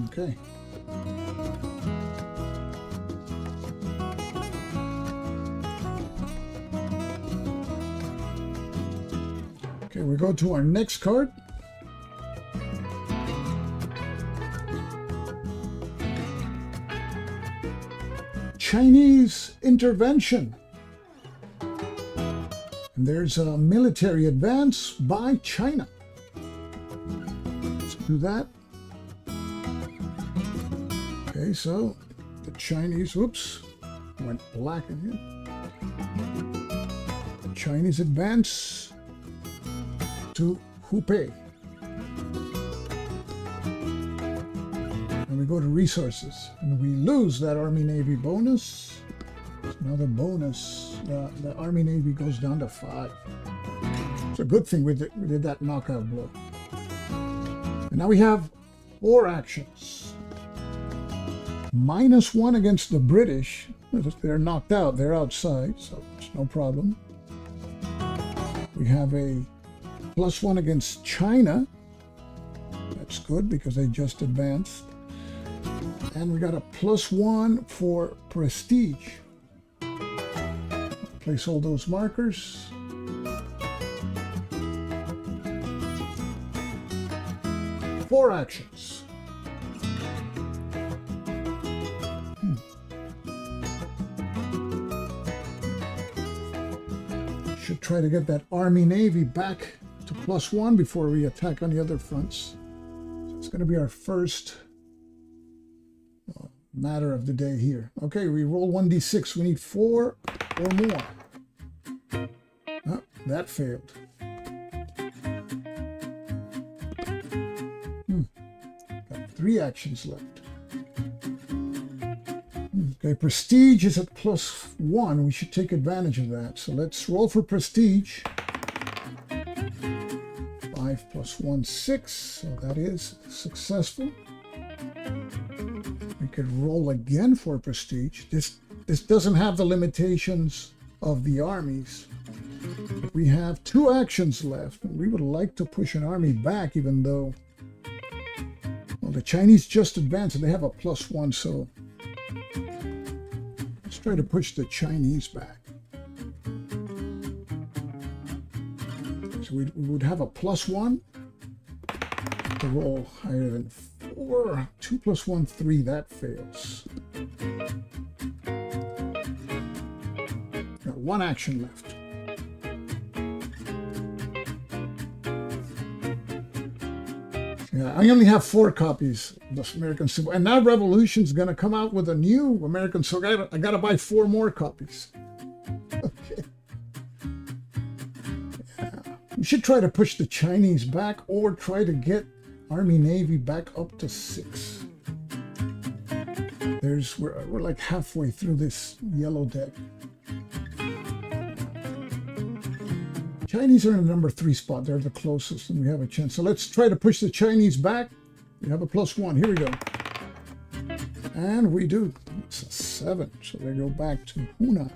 Okay. Okay, we go to our next card. Chinese intervention. And there's a military advance by China. Let's do that. Okay, so the Chinese, whoops, went black in here. The Chinese advance to Hubei. And we go to resources, and we lose that Army-Navy bonus. It's another bonus. The Army-Navy goes down to 5. It's a good thing we did that knockout blow. And now we have 4 actions. -1 against the British. They're knocked out. They're outside, so it's no problem. We have a +1 against China. That's good because they just advanced. And we got a +1 for prestige. Place all those markers. Four actions. Should try to get that Army-Navy back to +1 before we attack on the other fronts. So it's going to be our first matter of the day here. Okay, we roll 1d6. We need 4 or more. Oh, that failed. Got 3 actions left. Okay, prestige is at +1. We should take advantage of that. So let's roll for prestige. 5 + 1, 6. So that is successful. We could roll again for prestige. This doesn't have the limitations of the armies. But we have 2 actions left. We would like to push an army back, even though, well, the Chinese just advanced and they have a +1. So let's try to push the Chinese back. So we would have a +1 to roll higher than 4. 2 + 1, 3. That fails. Got 1 action left. Yeah, I only have 4 copies of the American Civil War. And now Revolution's going to come out with a new American Civil War. I got to buy 4 more copies. Okay. Yeah. We should try to push the Chinese back or try to get Army-Navy back up to 6. We're like halfway through this yellow deck. Chinese are in the number 3 spot. They're the closest, and we have a chance. So let's try to push the Chinese back. We have a +1. Here we go. And we do. It's a 7. So they go back to Hunan.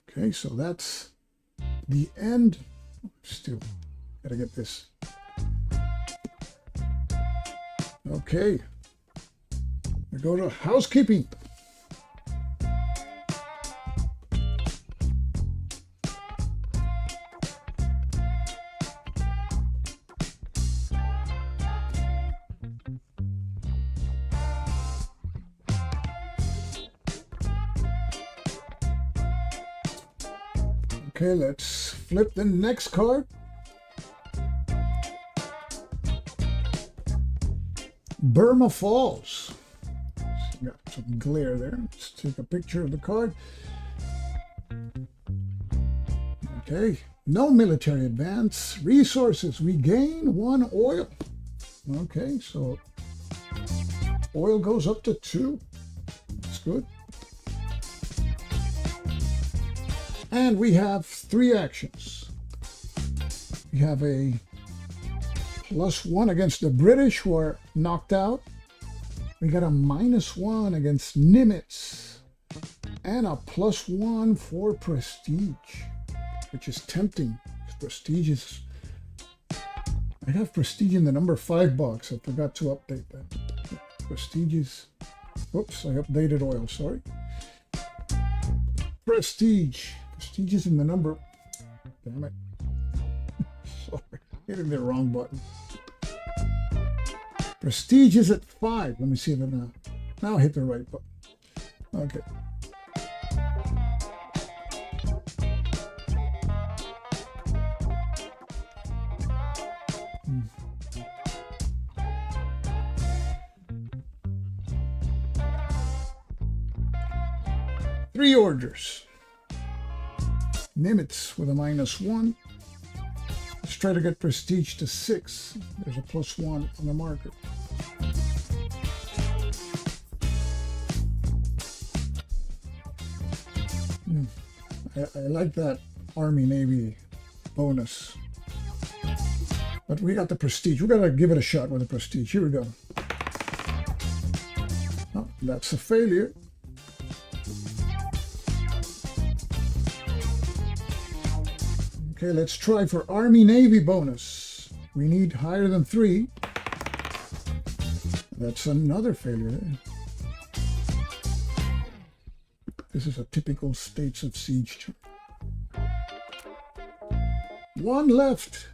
Okay, so that's the end. Still, gotta get this. Okay. We go to housekeeping. Okay, let's flip the next card. Burma Falls. Got some glare there. Let's take a picture of the card. Okay, no military advance. Resources, we gain 1 oil. Okay, so oil goes up to 2. That's good. And we have 3 actions. We have a +1 against the British, who are knocked out. We got a -1 against Nimitz. And a +1 for prestige, which is tempting. Prestige is... I have prestige in the number 5 box. I forgot to update that. Prestige is... Oops, I updated oil, sorry. Prestige. Prestige is in the number... Damn it. Sorry, hitting the wrong button. Prestige is at 5. Let me see that now. Now hit the right button. Okay. Three orders. Nimitz with a -1. Let's try to get prestige to 6. There's a +1 on the marker. I like that Army Navy bonus. But we got the prestige. We gotta give it a shot with the prestige. Here we go. Oh, that's a failure. Okay, let's try for Army Navy bonus. We need higher than 3. That's another failure. This is a typical States of Siege turn. 1 left.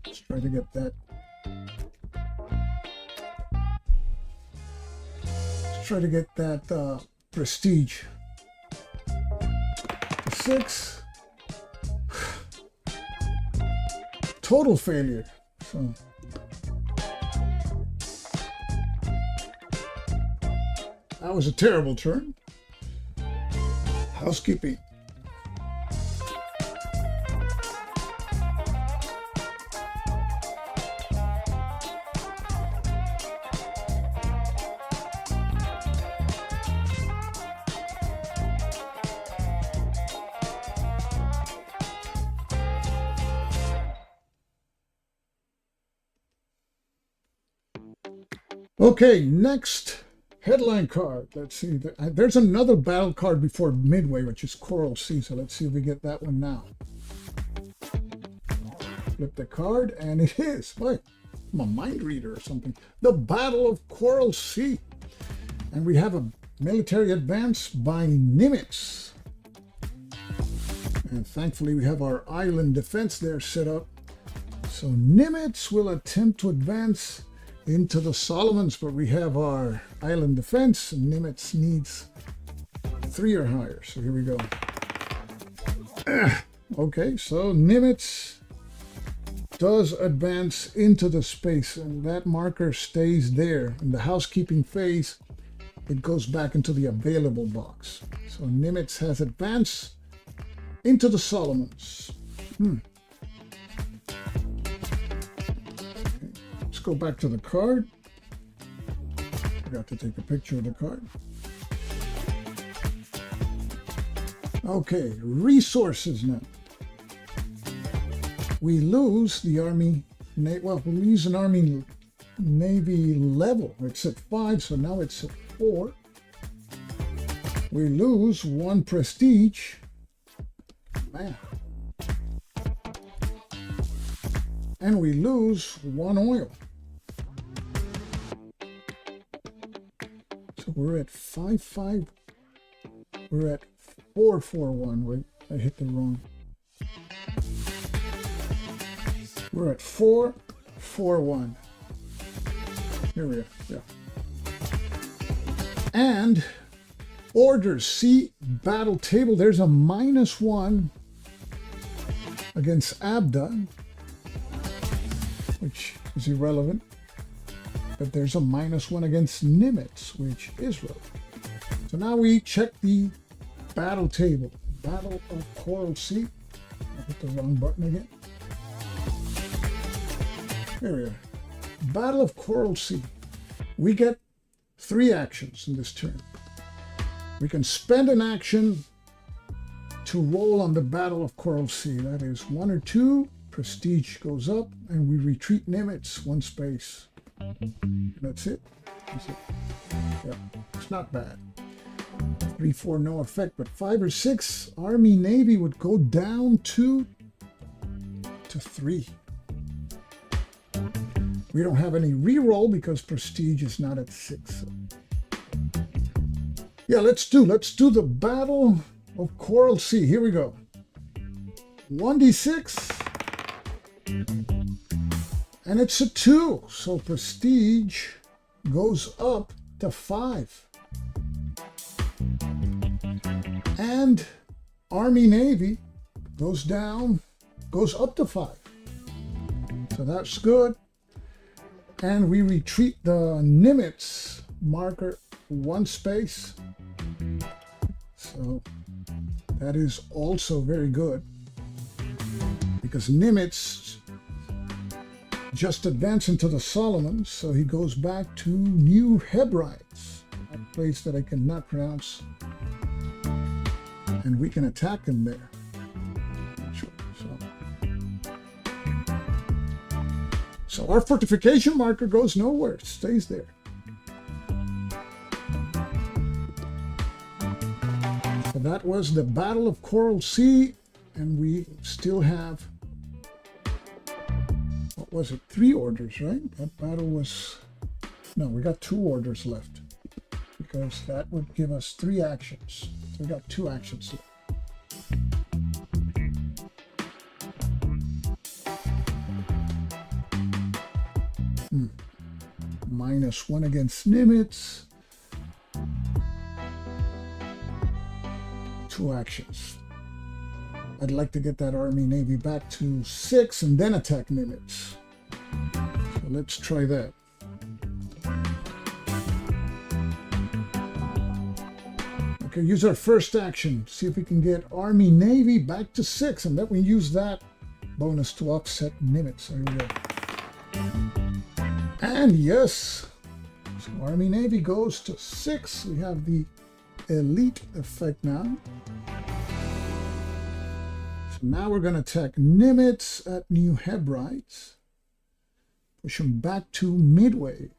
Let's try to get that. Let's try to get that prestige. 6. Total failure. So. That was a terrible turn. Housekeeping. Okay, next. Headline card. Let's see. There's another battle card before midway, which is Coral Sea. So let's see if we get that one now. Flip the card, and it is. Boy, I'm a mind reader or something. The Battle of Coral Sea. And we have a military advance by Nimitz. And thankfully, we have our island defense there set up. So Nimitz will attempt to advance into the Solomons, but we have our island defense, and Nimitz needs 3 or higher. So here we go. Okay, so Nimitz does advance into the space, and that marker stays there. In the housekeeping phase, it goes back into the available box. So Nimitz has advanced into the Solomons. Go back to the card. Forgot to take a picture of the card. Okay, resources now. We lose the Army, well, we lose an Army Navy level. It's at 5, so now it's at 4. We lose 1 prestige. Man. And we lose 1 oil. We're at 5-5. We're at 4-4-1. Wait, I hit the wrong. We're at 4-4-1. Here we are. Yeah. And orders. See battle table. There's a -1 against Abda, which is irrelevant. But there's a -1 against Nimitz, which is relevant. So now we check the battle table. Battle of Coral Sea. I hit the wrong button again. Here we are. Battle of Coral Sea. We get 3 actions in this turn. We can spend an action to roll on the Battle of Coral Sea. That is 1 or 2. Prestige goes up, and we retreat Nimitz 1 space. That's it. That's it. Yeah, it's not bad. 3-4, no effect, but 5 or 6, Army Navy would go down 2 to 3. We don't have any reroll because prestige is not at 6. So. Yeah, let's do the Battle of Coral Sea. Here we go. 1d6 And it's a 2, so prestige goes up to 5. And Army Navy goes up to 5. So that's good. And we retreat the Nimitz marker 1 space. So that is also very good, because Nimitz just advanced into the Solomons, so he goes back to New Hebrides, a place that I cannot pronounce, and we can attack him there. So our fortification marker goes nowhere, it stays there. So that was the Battle of Coral Sea, and we still have, what was it, 3 orders, right? That battle was, no, we got 2 orders left, because that would give us 3 actions. So we got 2 actions left. -1 against Nimitz. 2 actions. I'd like to get that Army Navy back to 6 and then attack Nimitz. So let's try that. Okay, use our first action. See if we can get Army Navy back to 6, and then we use that bonus to offset Nimitz. So here we go. And yes, so Army Navy goes to 6. We have the elite effect now. So now we're going to attack Nimitz at New Hebrides. Push him back to Midway.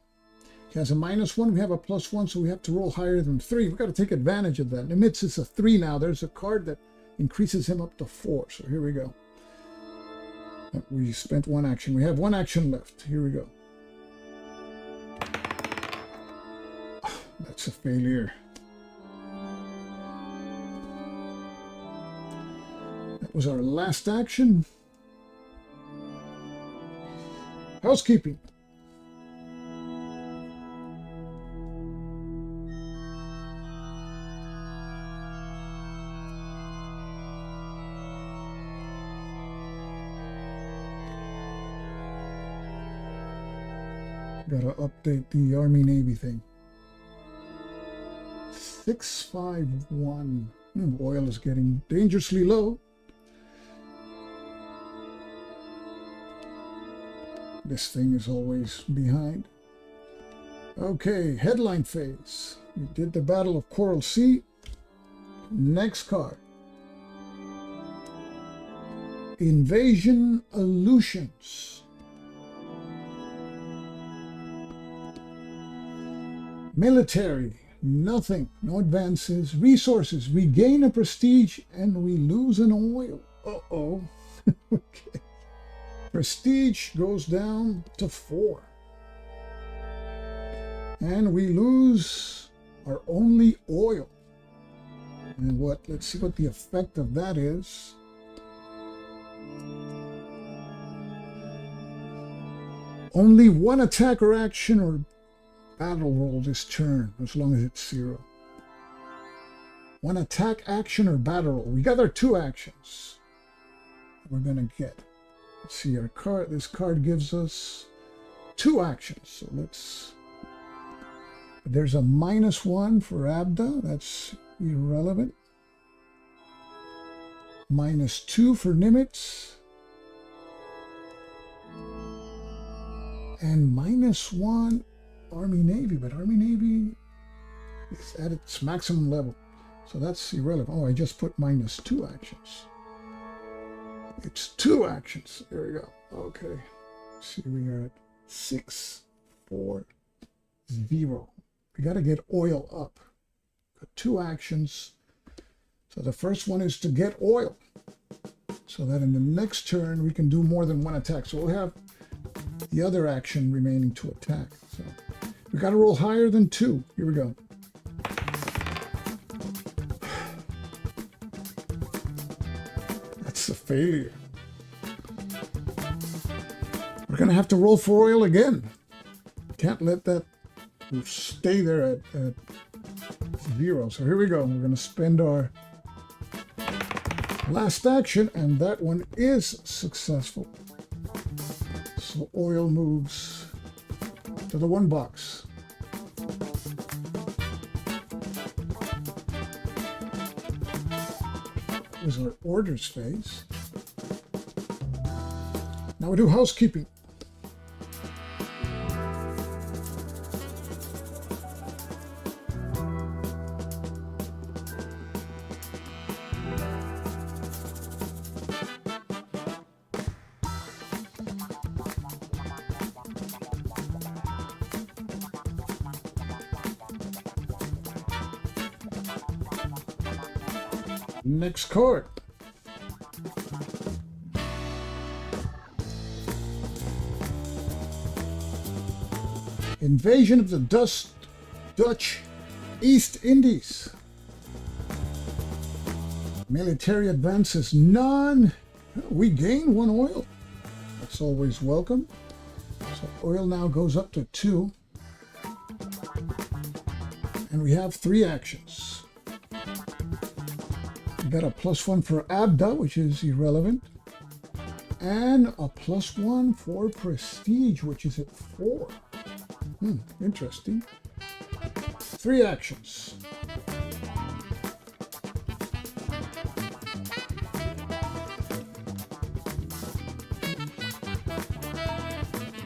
He has a -1, we have a +1, so we have to roll higher than 3. We've got to take advantage of that. Nimitz is a 3 now. There's a card that increases him up to 4. So here we go. We spent 1 action. We have 1 action left. Here we go. That's a failure. That was our last action. Housekeeping. Gotta update the Army Navy thing. 651. Oil is getting dangerously low. This thing is always behind. Okay, headline phase. We did the Battle of Coral Sea. Next card. Invasion Aleutians. Military. Nothing, no advances, resources, we gain a prestige and we lose an oil. Uh-oh. Okay. Prestige goes down to 4. And we lose our only oil. And let's see what the effect of that is. Only 1 attack or action or battle roll this turn, as long as it's 0. 1 attack, action, or battle roll. We got our 2 actions we're gonna get. Let's see our card. This card gives us 2 actions. So there's a -1 for Abda. That's irrelevant. -2 for Nimitz. And -1 Army Navy, but Army Navy is at its maximum level, so that's irrelevant. Oh, I just put -2 actions. It's 2 actions. There we go. Okay. See, we are at 640. We got to get oil up. Got 2 actions. So the first one is to get oil, so that in the next turn we can do more than 1 attack. So we'll have the other action remaining to attack. So we got to roll higher than 2. Here we go. That's a failure. We're going to have to roll for oil again. Can't let that stay there at 0. So here we go. We're going to spend our last action, and that one is successful. So oil moves to the 1 box. That was our orders phase. Now we do housekeeping. Next card. Invasion of the Dutch East Indies. Military advances none. We gain 1 oil. That's always welcome. So oil now goes up to 2. And we have 3 actions. We got a +1 for Abda, which is irrelevant. And a +1 for Prestige, which is at 4. Interesting. 3 actions.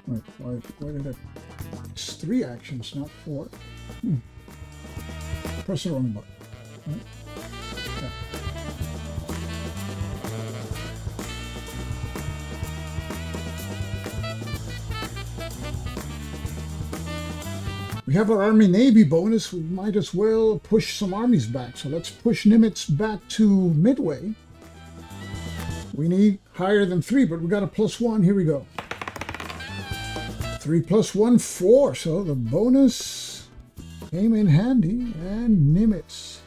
Wait, why did it? It's 3 actions, not 4. Press the wrong button. Right? Yeah. We have our Army-Navy bonus. We might as well push some armies back. So let's push Nimitz back to Midway. We need higher than 3, but we got a +1. Here we go. 3 + 1, 4. So the bonus came in handy. And Nimitz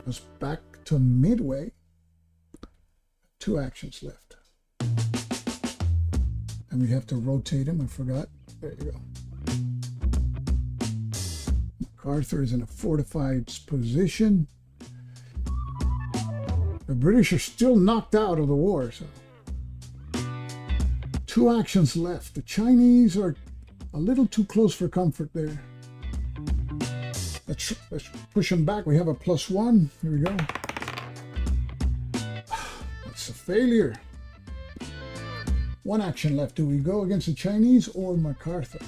goes back to Midway. 2 actions left. And we have to rotate him. I forgot. There you go. Arthur is in a fortified position. The British are still knocked out of the war, so 2 actions left. The Chinese are a little too close for comfort there. Let's push them back. We have a +1. Here we go. That's a failure. 1 action left. Do we go against the Chinese or MacArthur?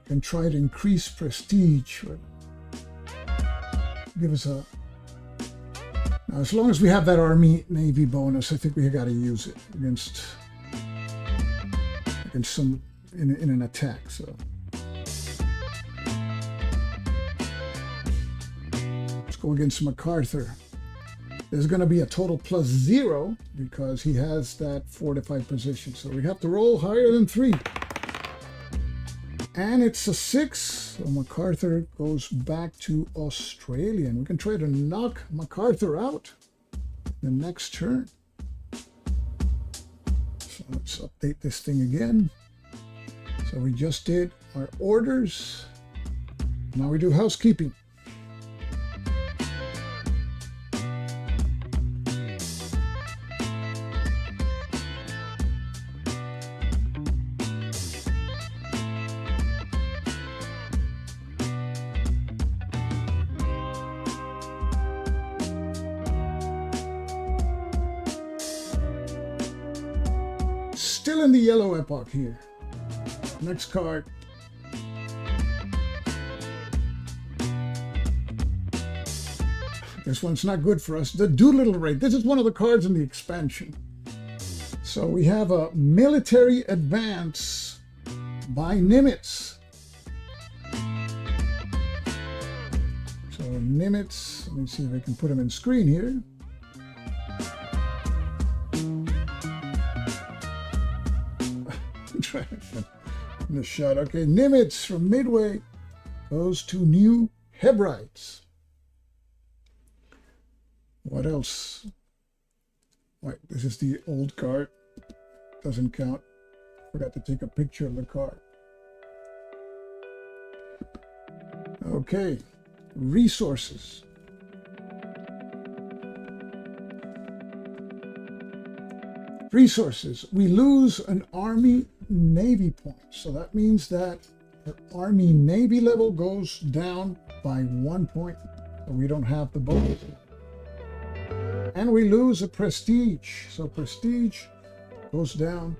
Can try to increase prestige. Give us a. Now, as long as we have that Army-Navy bonus, I think we got to use it against some in an attack. So let's go against MacArthur. There's going to be a total +0 because he has that fortified position. So we have to roll higher than 3. And it's a 6. So MacArthur goes back to Australia. And we can try to knock MacArthur out the next turn. So let's update this thing again. So we just did our orders. Now we do housekeeping. Still in the yellow epoch here. Next card. This one's not good for us. The Doolittle Raid. This is one of the cards in the expansion. So we have a military advance by Nimitz. So Nimitz, let me see if I can put him in screen here. Try the shot. Okay, Nimitz from Midway Those two new Hebrides. What else? Wait, this is the old card. Doesn't count. Forgot to take a picture of the card. Okay, resources. Resources. We lose an Army-Navy point. So that means that the Army-Navy level goes down by 1 point. So we don't have the bonus. And we lose a prestige. So prestige goes down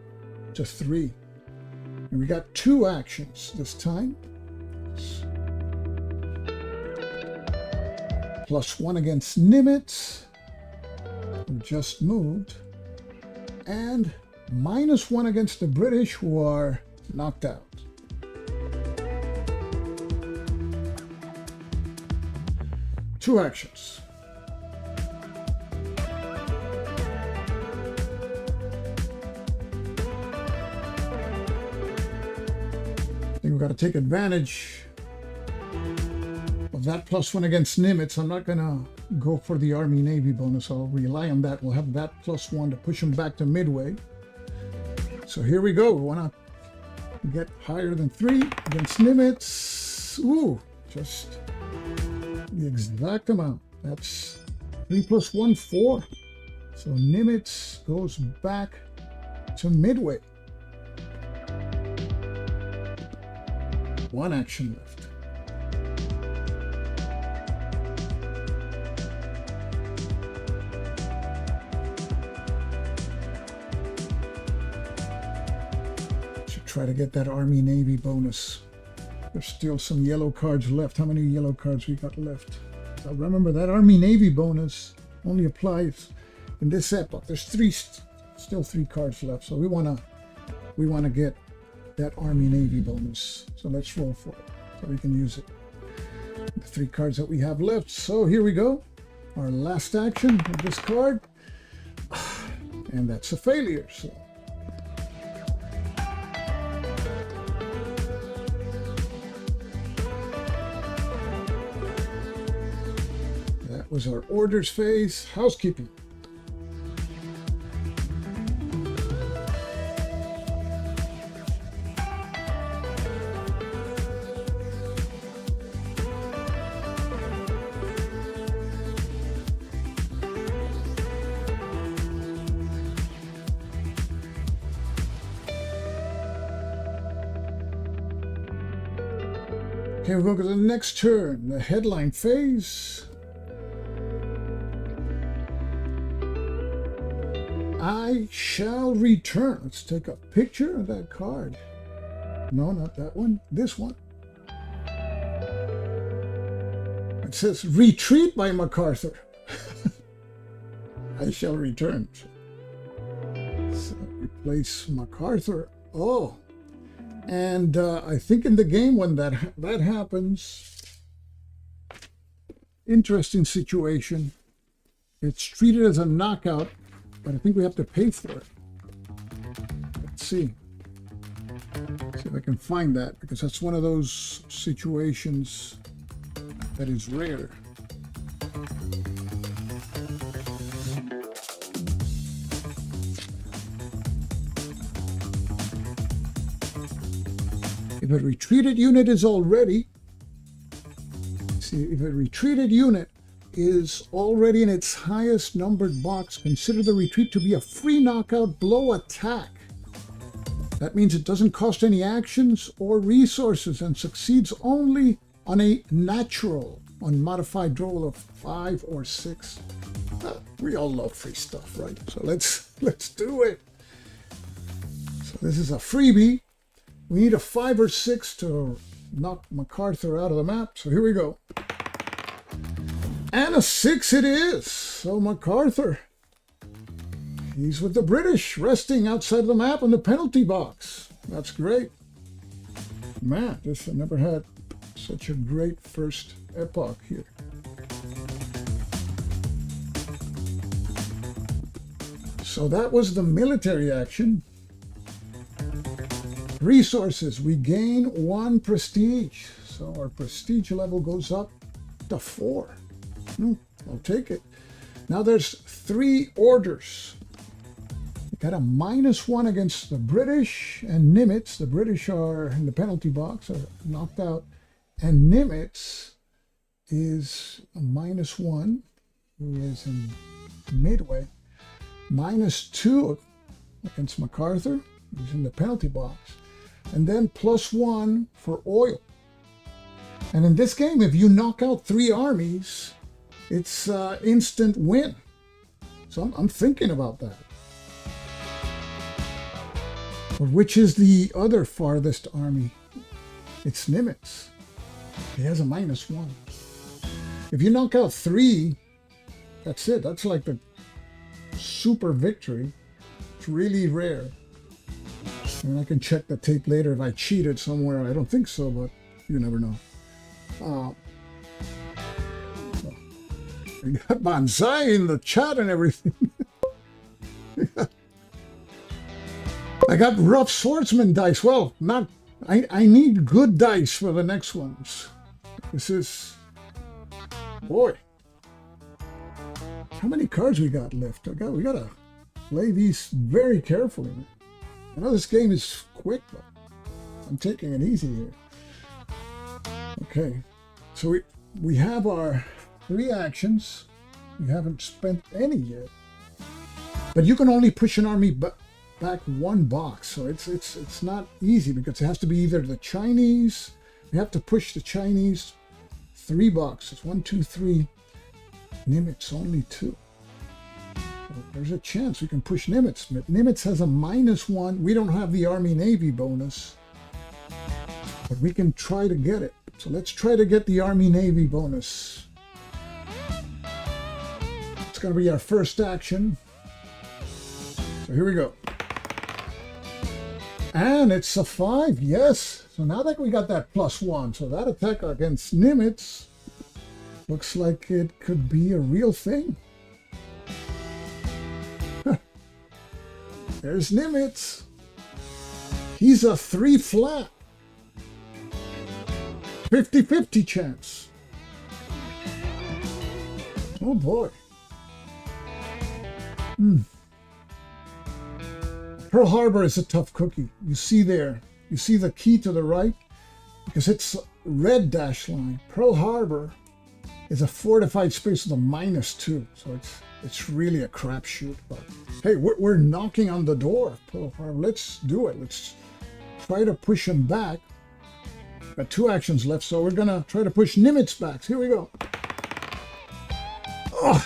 to 3. And we got 2 actions this time. +1 against Nimitz, who just moved. And -1 against the British, who are knocked out. Two actions. I think we've got to take advantage of that +1 against Nimitz. I'm not going to go for the Army-Navy bonus. I'll rely on that. We'll have that +1 to push them back to midway. So here we go. We want to get higher than 3 against Nimitz. Ooh, just the exact amount. That's 3 + 1, 4. So Nimitz goes back to midway. 1 action left. Try to get that Army-Navy bonus. There's still some yellow cards left. How many yellow cards we got left? So remember, that Army-Navy bonus only applies in this epoch. There's still 3 cards left. So we wanna get that Army-Navy bonus. So let's roll for it so we can use it. The 3 cards that we have left. So here we go. Our last action of this card. And that's a failure. So was our orders phase. Housekeeping. Okay, we'll go to the next turn, the headline phase. I shall return. Let's take a picture of that card. No, not that one. This one. It says retreat by MacArthur. I shall return. So replace MacArthur. Oh, and I think in the game when that happens, interesting situation. It's treated as a knockout. But I think we have to pay for it. Let's see. See if I can find that, because that's one of those situations that is rare. If a retreated unit is already, see, if a retreated unit is already in its highest numbered box, consider the retreat to be a free knockout blow attack. That means it doesn't cost any actions or resources and succeeds only on a natural, unmodified roll of 5 or 6. We all love free stuff, right? So let's do it. So this is a freebie. We need a 5 or 6 to knock MacArthur out of the map. So here we go. And a 6 it is. So MacArthur, he's with the British, resting outside of the map in the penalty box. That's great. Man, I never had such a great first epoch here. So that was the military action. Resources, we gain 1 prestige. So our prestige level goes up to 4. I'll take it. Now there's 3 orders. We got a -1 against the British and Nimitz. The British are in the penalty box, are knocked out. And Nimitz is a -1, who is in midway. -2 against MacArthur, who's in the penalty box. And then +1 for oil. And in this game, if you knock out 3 armies, it's instant win. So I'm thinking about that. But which is the other farthest army? It's Nimitz. He has a -1. If you knock out 3, that's it. That's like the super victory. It's really rare. And I can check the tape later if I cheated somewhere. I don't think so, but you never know. We got Banzai in the chat and everything. I got rough swordsman dice. Well, not. I need good dice for the next ones. This is, boy. How many cards we got left? We gotta play these very carefully. I know this game is quick, but I'm taking it easy here. Okay, so we have our 3 actions. We haven't spent any yet, but you can only push an army back 1 box, so it's not easy because it has to be either the Chinese. We have to push the Chinese 3 boxes. 1, 2, 3. Nimitz only 2. So there's a chance we can push Nimitz. Nimitz has a -1. We don't have the Army-Navy bonus, but we can try to get it. So let's try to get the Army-Navy bonus. It's going to be our first action. So here we go. And it's a 5, yes. So now that we got that +1, so that attack against Nimitz looks like it could be a real thing. There's Nimitz. He's a 3 flat. 50-50 chance. Oh boy. Pearl Harbor is a tough cookie. You see there. You see the key to the right? Because it's red dash line. Pearl Harbor is a fortified space with a -2. So it's really a crapshoot. But hey, we're knocking on the door of Pearl Harbor. Let's do it. Let's try to push him back. Got 2 actions left, so we're gonna try to push Nimitz back. Here we go. Oh,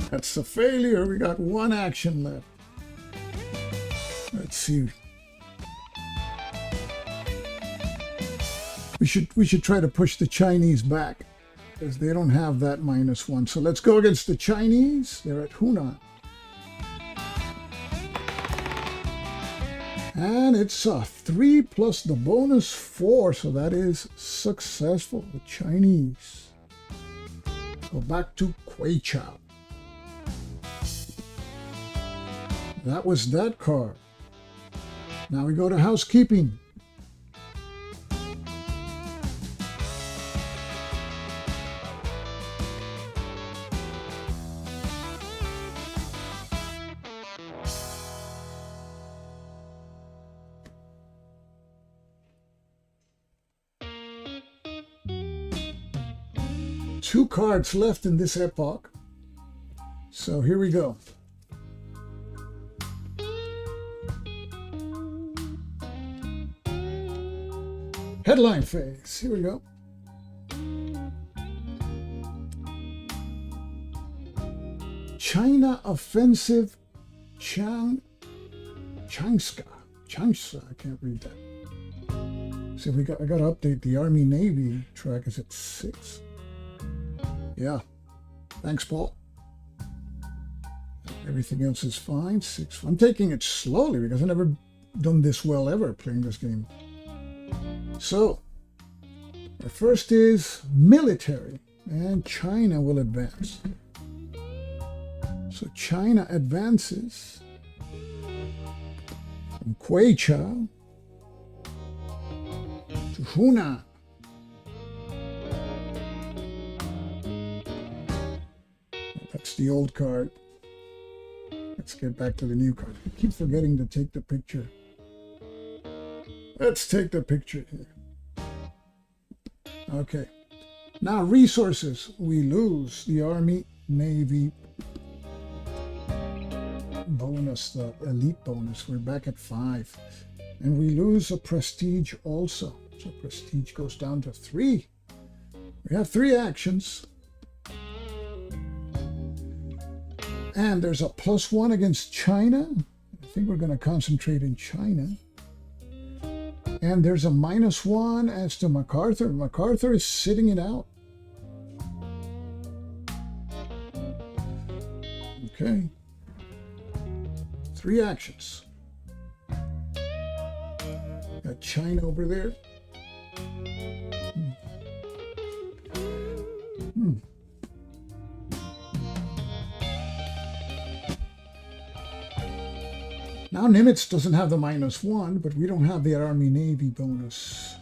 that's a failure. We got 1 action left. Let's see. We should try to push the Chinese back because they don't have that -1. So let's go against the Chinese. They're at Hunan. And it's a 3 plus the bonus 4, so that is successful. The Chinese go back to Queichao. That was that card. Now we go to housekeeping. Two cards left in this epoch. So here we go. Headline phase. Here we go. China offensive Changsa. I can't read that. See, I got to update the Army-Navy track. Is at 6. Yeah. Thanks, Paul. Everything else is fine. 6. I'm taking it slowly because I've never done this well ever playing this game. So, our first is military, and China will advance. So China advances from Queichao to Hunan. That's the old card. Let's get back to the new card. I keep forgetting to take the picture. Let's take the picture here. Okay. Now resources. We lose the Army, Navy bonus, the elite bonus. We're back at 5. And we lose a prestige also. So prestige goes down to 3. We have 3 actions. And there's a +1 against China. I think we're going to concentrate in China. And there's a -1 as to MacArthur. MacArthur is sitting it out. Okay. 3 actions. Got China over there. Now Nimitz doesn't have the -1, but we don't have the Army-Navy bonus.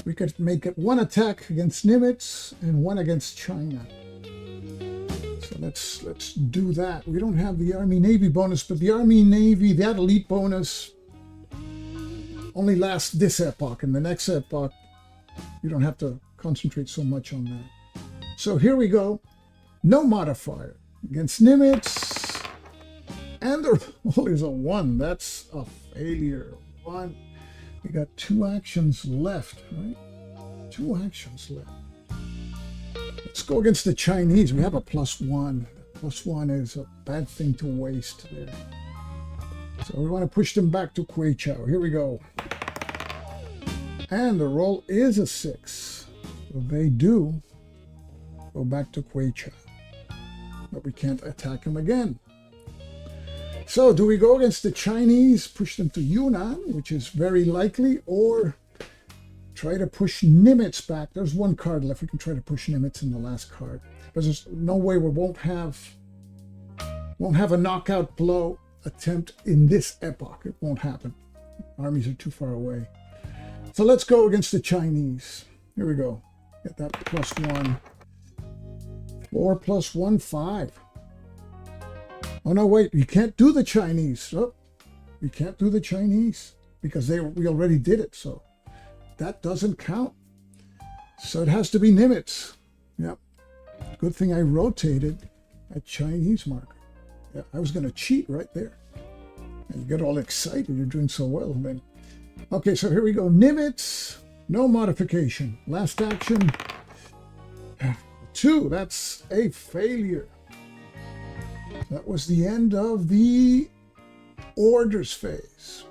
We could make it 1 attack against Nimitz and 1 against China. So let's do that. We don't have the Army-Navy bonus, but the Army-Navy, that elite bonus, only lasts this epoch. In the next epoch, you don't have to concentrate so much on that. So here we go. No modifier against Nimitz. And the roll is a 1. That's a failure. 1. We got 2 actions left, right? 2 actions left. Let's go against the Chinese. We have a +1. +1 is a bad thing to waste there. So we want to push them back to Kweichow. Here we go. And the roll is a 6. So they do go back to Kweichow. But we can't attack them again. So do we go against the Chinese, push them to Yunnan, which is very likely, or try to push Nimitz back? There's 1 card left. We can try to push Nimitz in the last card. But there's no way we won't have a knockout blow attempt in this epoch. It won't happen. Armies are too far away. So let's go against the Chinese. Here we go. Get that +1. 4 + 1, 5. Oh no, wait, we can't do the Chinese. Oh, we can't do the Chinese because we already did it, so that doesn't count. So it has to be Nimitz. Yep. Good thing I rotated that Chinese marker. Yeah, I was going to cheat right there. And you get all excited, you're doing so well then. Okay, so here we go. Nimitz, no modification. Last action. 2, that's a failure. That was the end of the orders phase.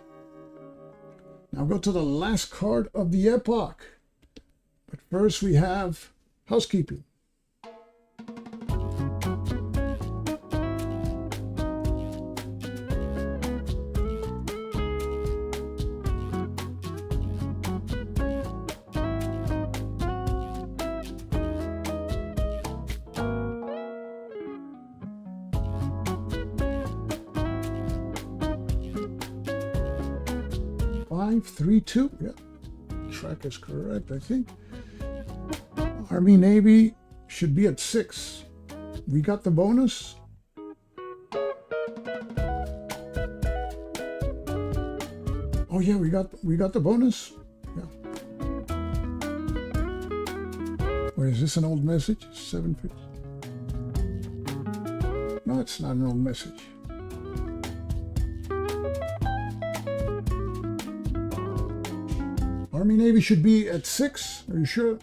Now go to the last card of the epoch. But first we have housekeeping. Five, 3, 2. Yeah, track is correct, I think. Army Navy should be at 6. We got the bonus. Oh yeah, we got the bonus. Yeah. Or is this an old message? 750. No, it's not an old message. Army Navy should be at 6. Are you sure?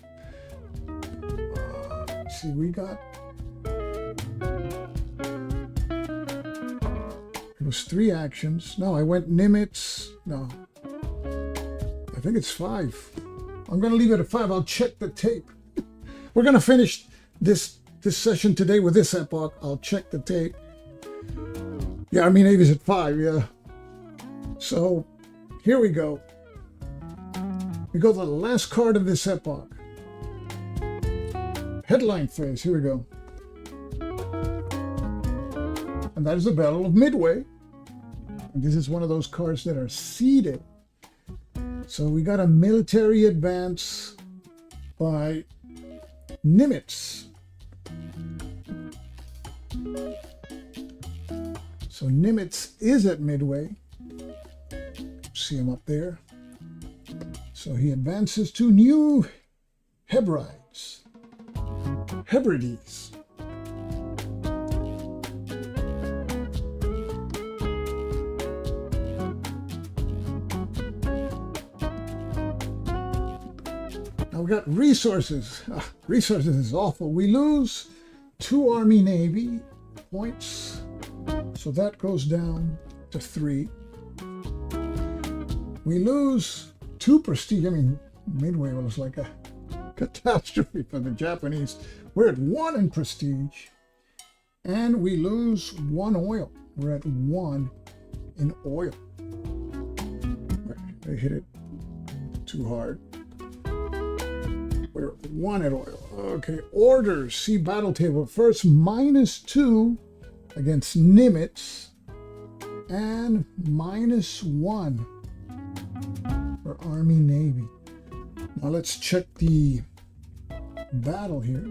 Let's see, we got. It was 3 actions. No, I went Nimitz. No. I think it's 5. I'm going to leave it at 5. I'll check the tape. We're going to finish this session today with this epoch. I'll check the tape. Yeah, Army Navy's at 5, yeah. So, here we go. We go to the last card of this epoch. Headline phase, here we go. And that is the Battle of Midway. And this is one of those cards that are seeded. So we got a military advance by Nimitz. So Nimitz is at Midway. See him up there. So he advances to New Hebrides. Hebrides. Now we got resources. Resources is awful. We lose 2 Army Navy points. So that goes down to 3. We lose 2 prestige. I mean, Midway was like a catastrophe for the Japanese. We're at 1 in prestige. And we lose 1 oil. We're at 1 in oil. They hit it too hard. We're at 1 at oil. Okay, orders. See battle table. First, -2 against Nimitz. And -1 for Army Navy. Now let's check the battle here.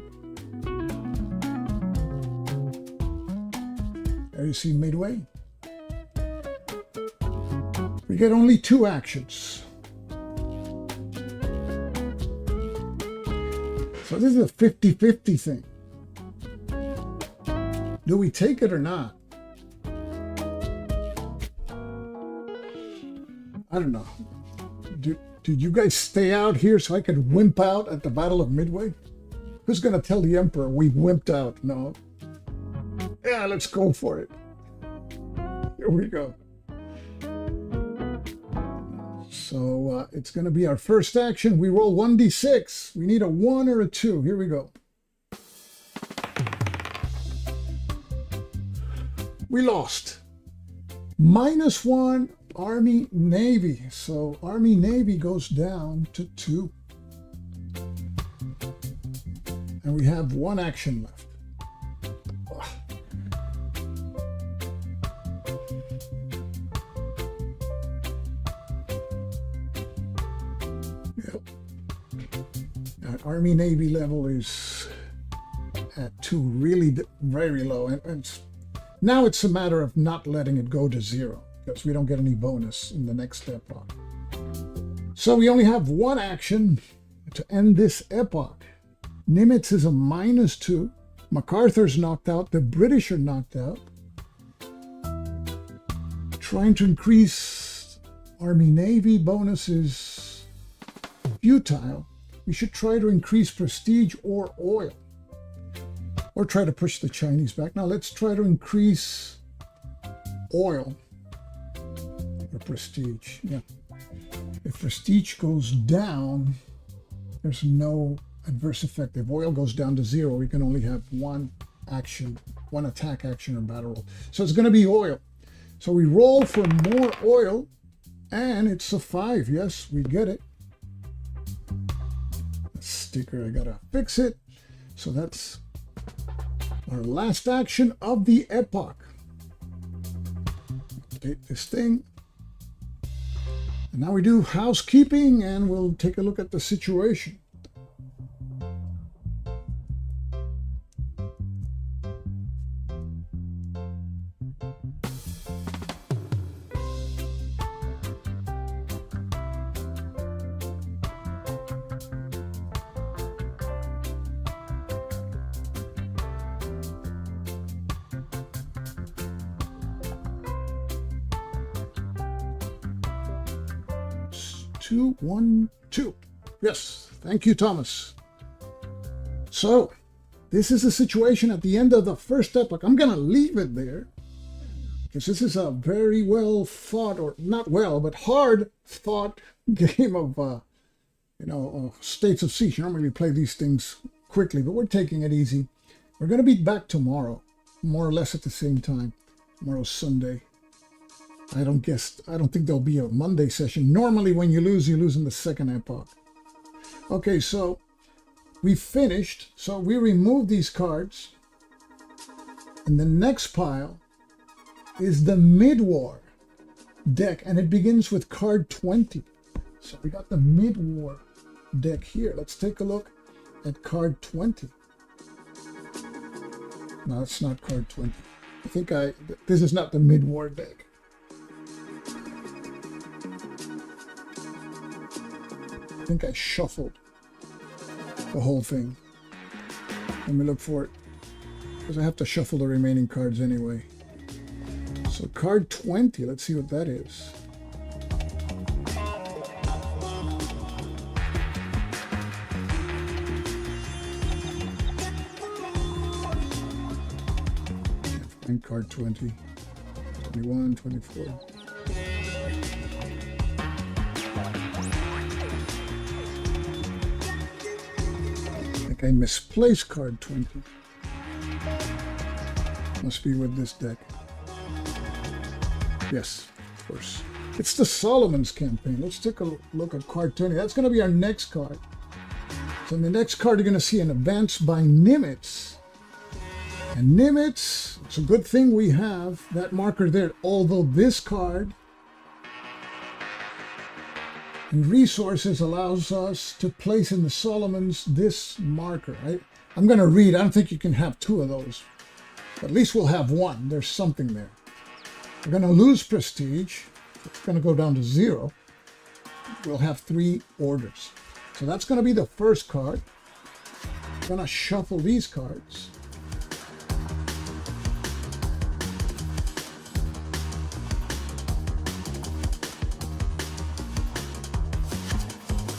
There you see Midway. We get only 2 actions. So this is a 50-50 thing. Do we take it or not? I don't know. Did you guys stay out here so I could wimp out at the Battle of Midway? Who's going to tell the Emperor we wimped out? No. Yeah, let's go for it. Here we go. So it's going to be our first action. We roll 1d6. We need a 1 or a 2. Here we go. We lost. -1 Army Navy. So Army Navy goes down to 2. And we have 1 action left. Yep. That Army Navy level is at 2, really very low. And now it's a matter of not letting it go to 0. Because we don't get any bonus in the next epoch. So we only have 1 action to end this epoch. Nimitz is a -2. MacArthur's knocked out. The British are knocked out. Trying to increase Army Navy bonus is futile. We should try to increase prestige or oil. Or try to push the Chinese back. Now let's try to increase oil. Prestige, yeah. If prestige goes down, there's no adverse effect. If oil goes down to 0, we can only have 1 action, 1 attack action or battle roll. So it's going to be oil. So we roll for more oil, and it's a 5. Yes, we get it. The sticker, I gotta fix it. So that's our last action of the epoch. Update this thing. And now we do housekeeping, and we'll take a look at the situation. Two, 1, 2. Yes, thank you, Thomas. So, this is a situation at the end of the first epoch. I'm going to leave it there because this is a very well thought, or not well, but hard thought game of, States of Siege. Normally we play these things quickly, but we're taking it easy. We're going to be back tomorrow, more or less at the same time. Tomorrow's Sunday. I don't think there'll be a Monday session. Normally when you lose in the second epoch. Okay, so we finished. So we removed these cards. And the next pile is the mid-war deck. And it begins with card 20. So we got the mid-war deck here. Let's take a look at card 20. No, it's not card 20. I think this is not the mid-war deck. I think I shuffled the whole thing. Let me look for it, because I have to shuffle the remaining cards anyway. So card 20, let's see what that is. And card 20, 21, 24. I think I misplaced card 20. Must be with this deck. Yes, of course. It's the Solomon's campaign. Let's take a look at card 20. That's going to be our next card. So in the next card, you're going to see an advance by Nimitz. And Nimitz, it's a good thing we have that marker there, although this card in resources allows us to place in the Solomons this marker. I'm going to read. I don't think you can have two of those. But at least we'll have one. There's something there. We're going to lose prestige. It's going to go down to 0. We'll have 3 orders. So that's going to be the first card. I'm going to shuffle these cards.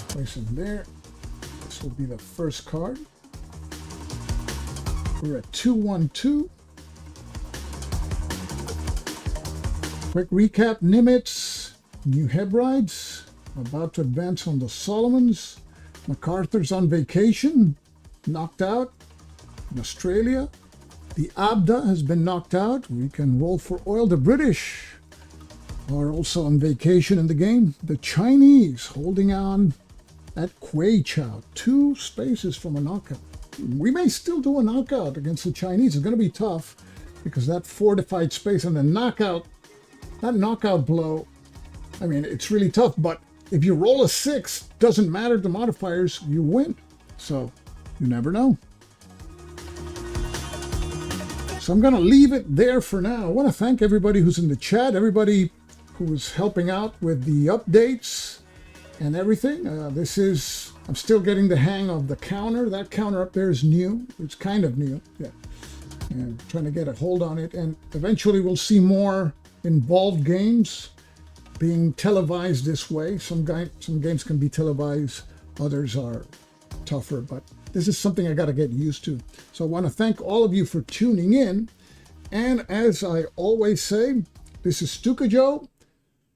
Place them there. This will be the first card. We're at 2-1-2. Quick recap: Nimitz, New Hebrides, about to advance on the Solomons. MacArthur's on vacation, knocked out in Australia. The Abda has been knocked out. We can roll for oil. The British are also on vacation in the game. The Chinese holding on at Kwei Chow, 2 spaces from a knockout. We may still do a knockout against the Chinese. It's going to be tough because that fortified space and the knockout, that knockout blow, I mean, it's really tough. But if you roll a 6, doesn't matter the modifiers, you win. So you never know. So I'm going to leave it there for now. I want to thank everybody who's in the chat, everybody who was helping out with the updates and everything. I'm still getting the hang of the counter. That counter up there is new. It's kind of new. Yeah. And trying to get a hold on it. And eventually we'll see more involved games being televised this way. Some games can be televised. Others are tougher. But this is something I got to get used to. So I want to thank all of you for tuning in. And as I always say, this is Stuka Joe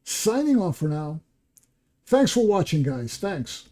signing off for now. Thanks for watching, guys. Thanks.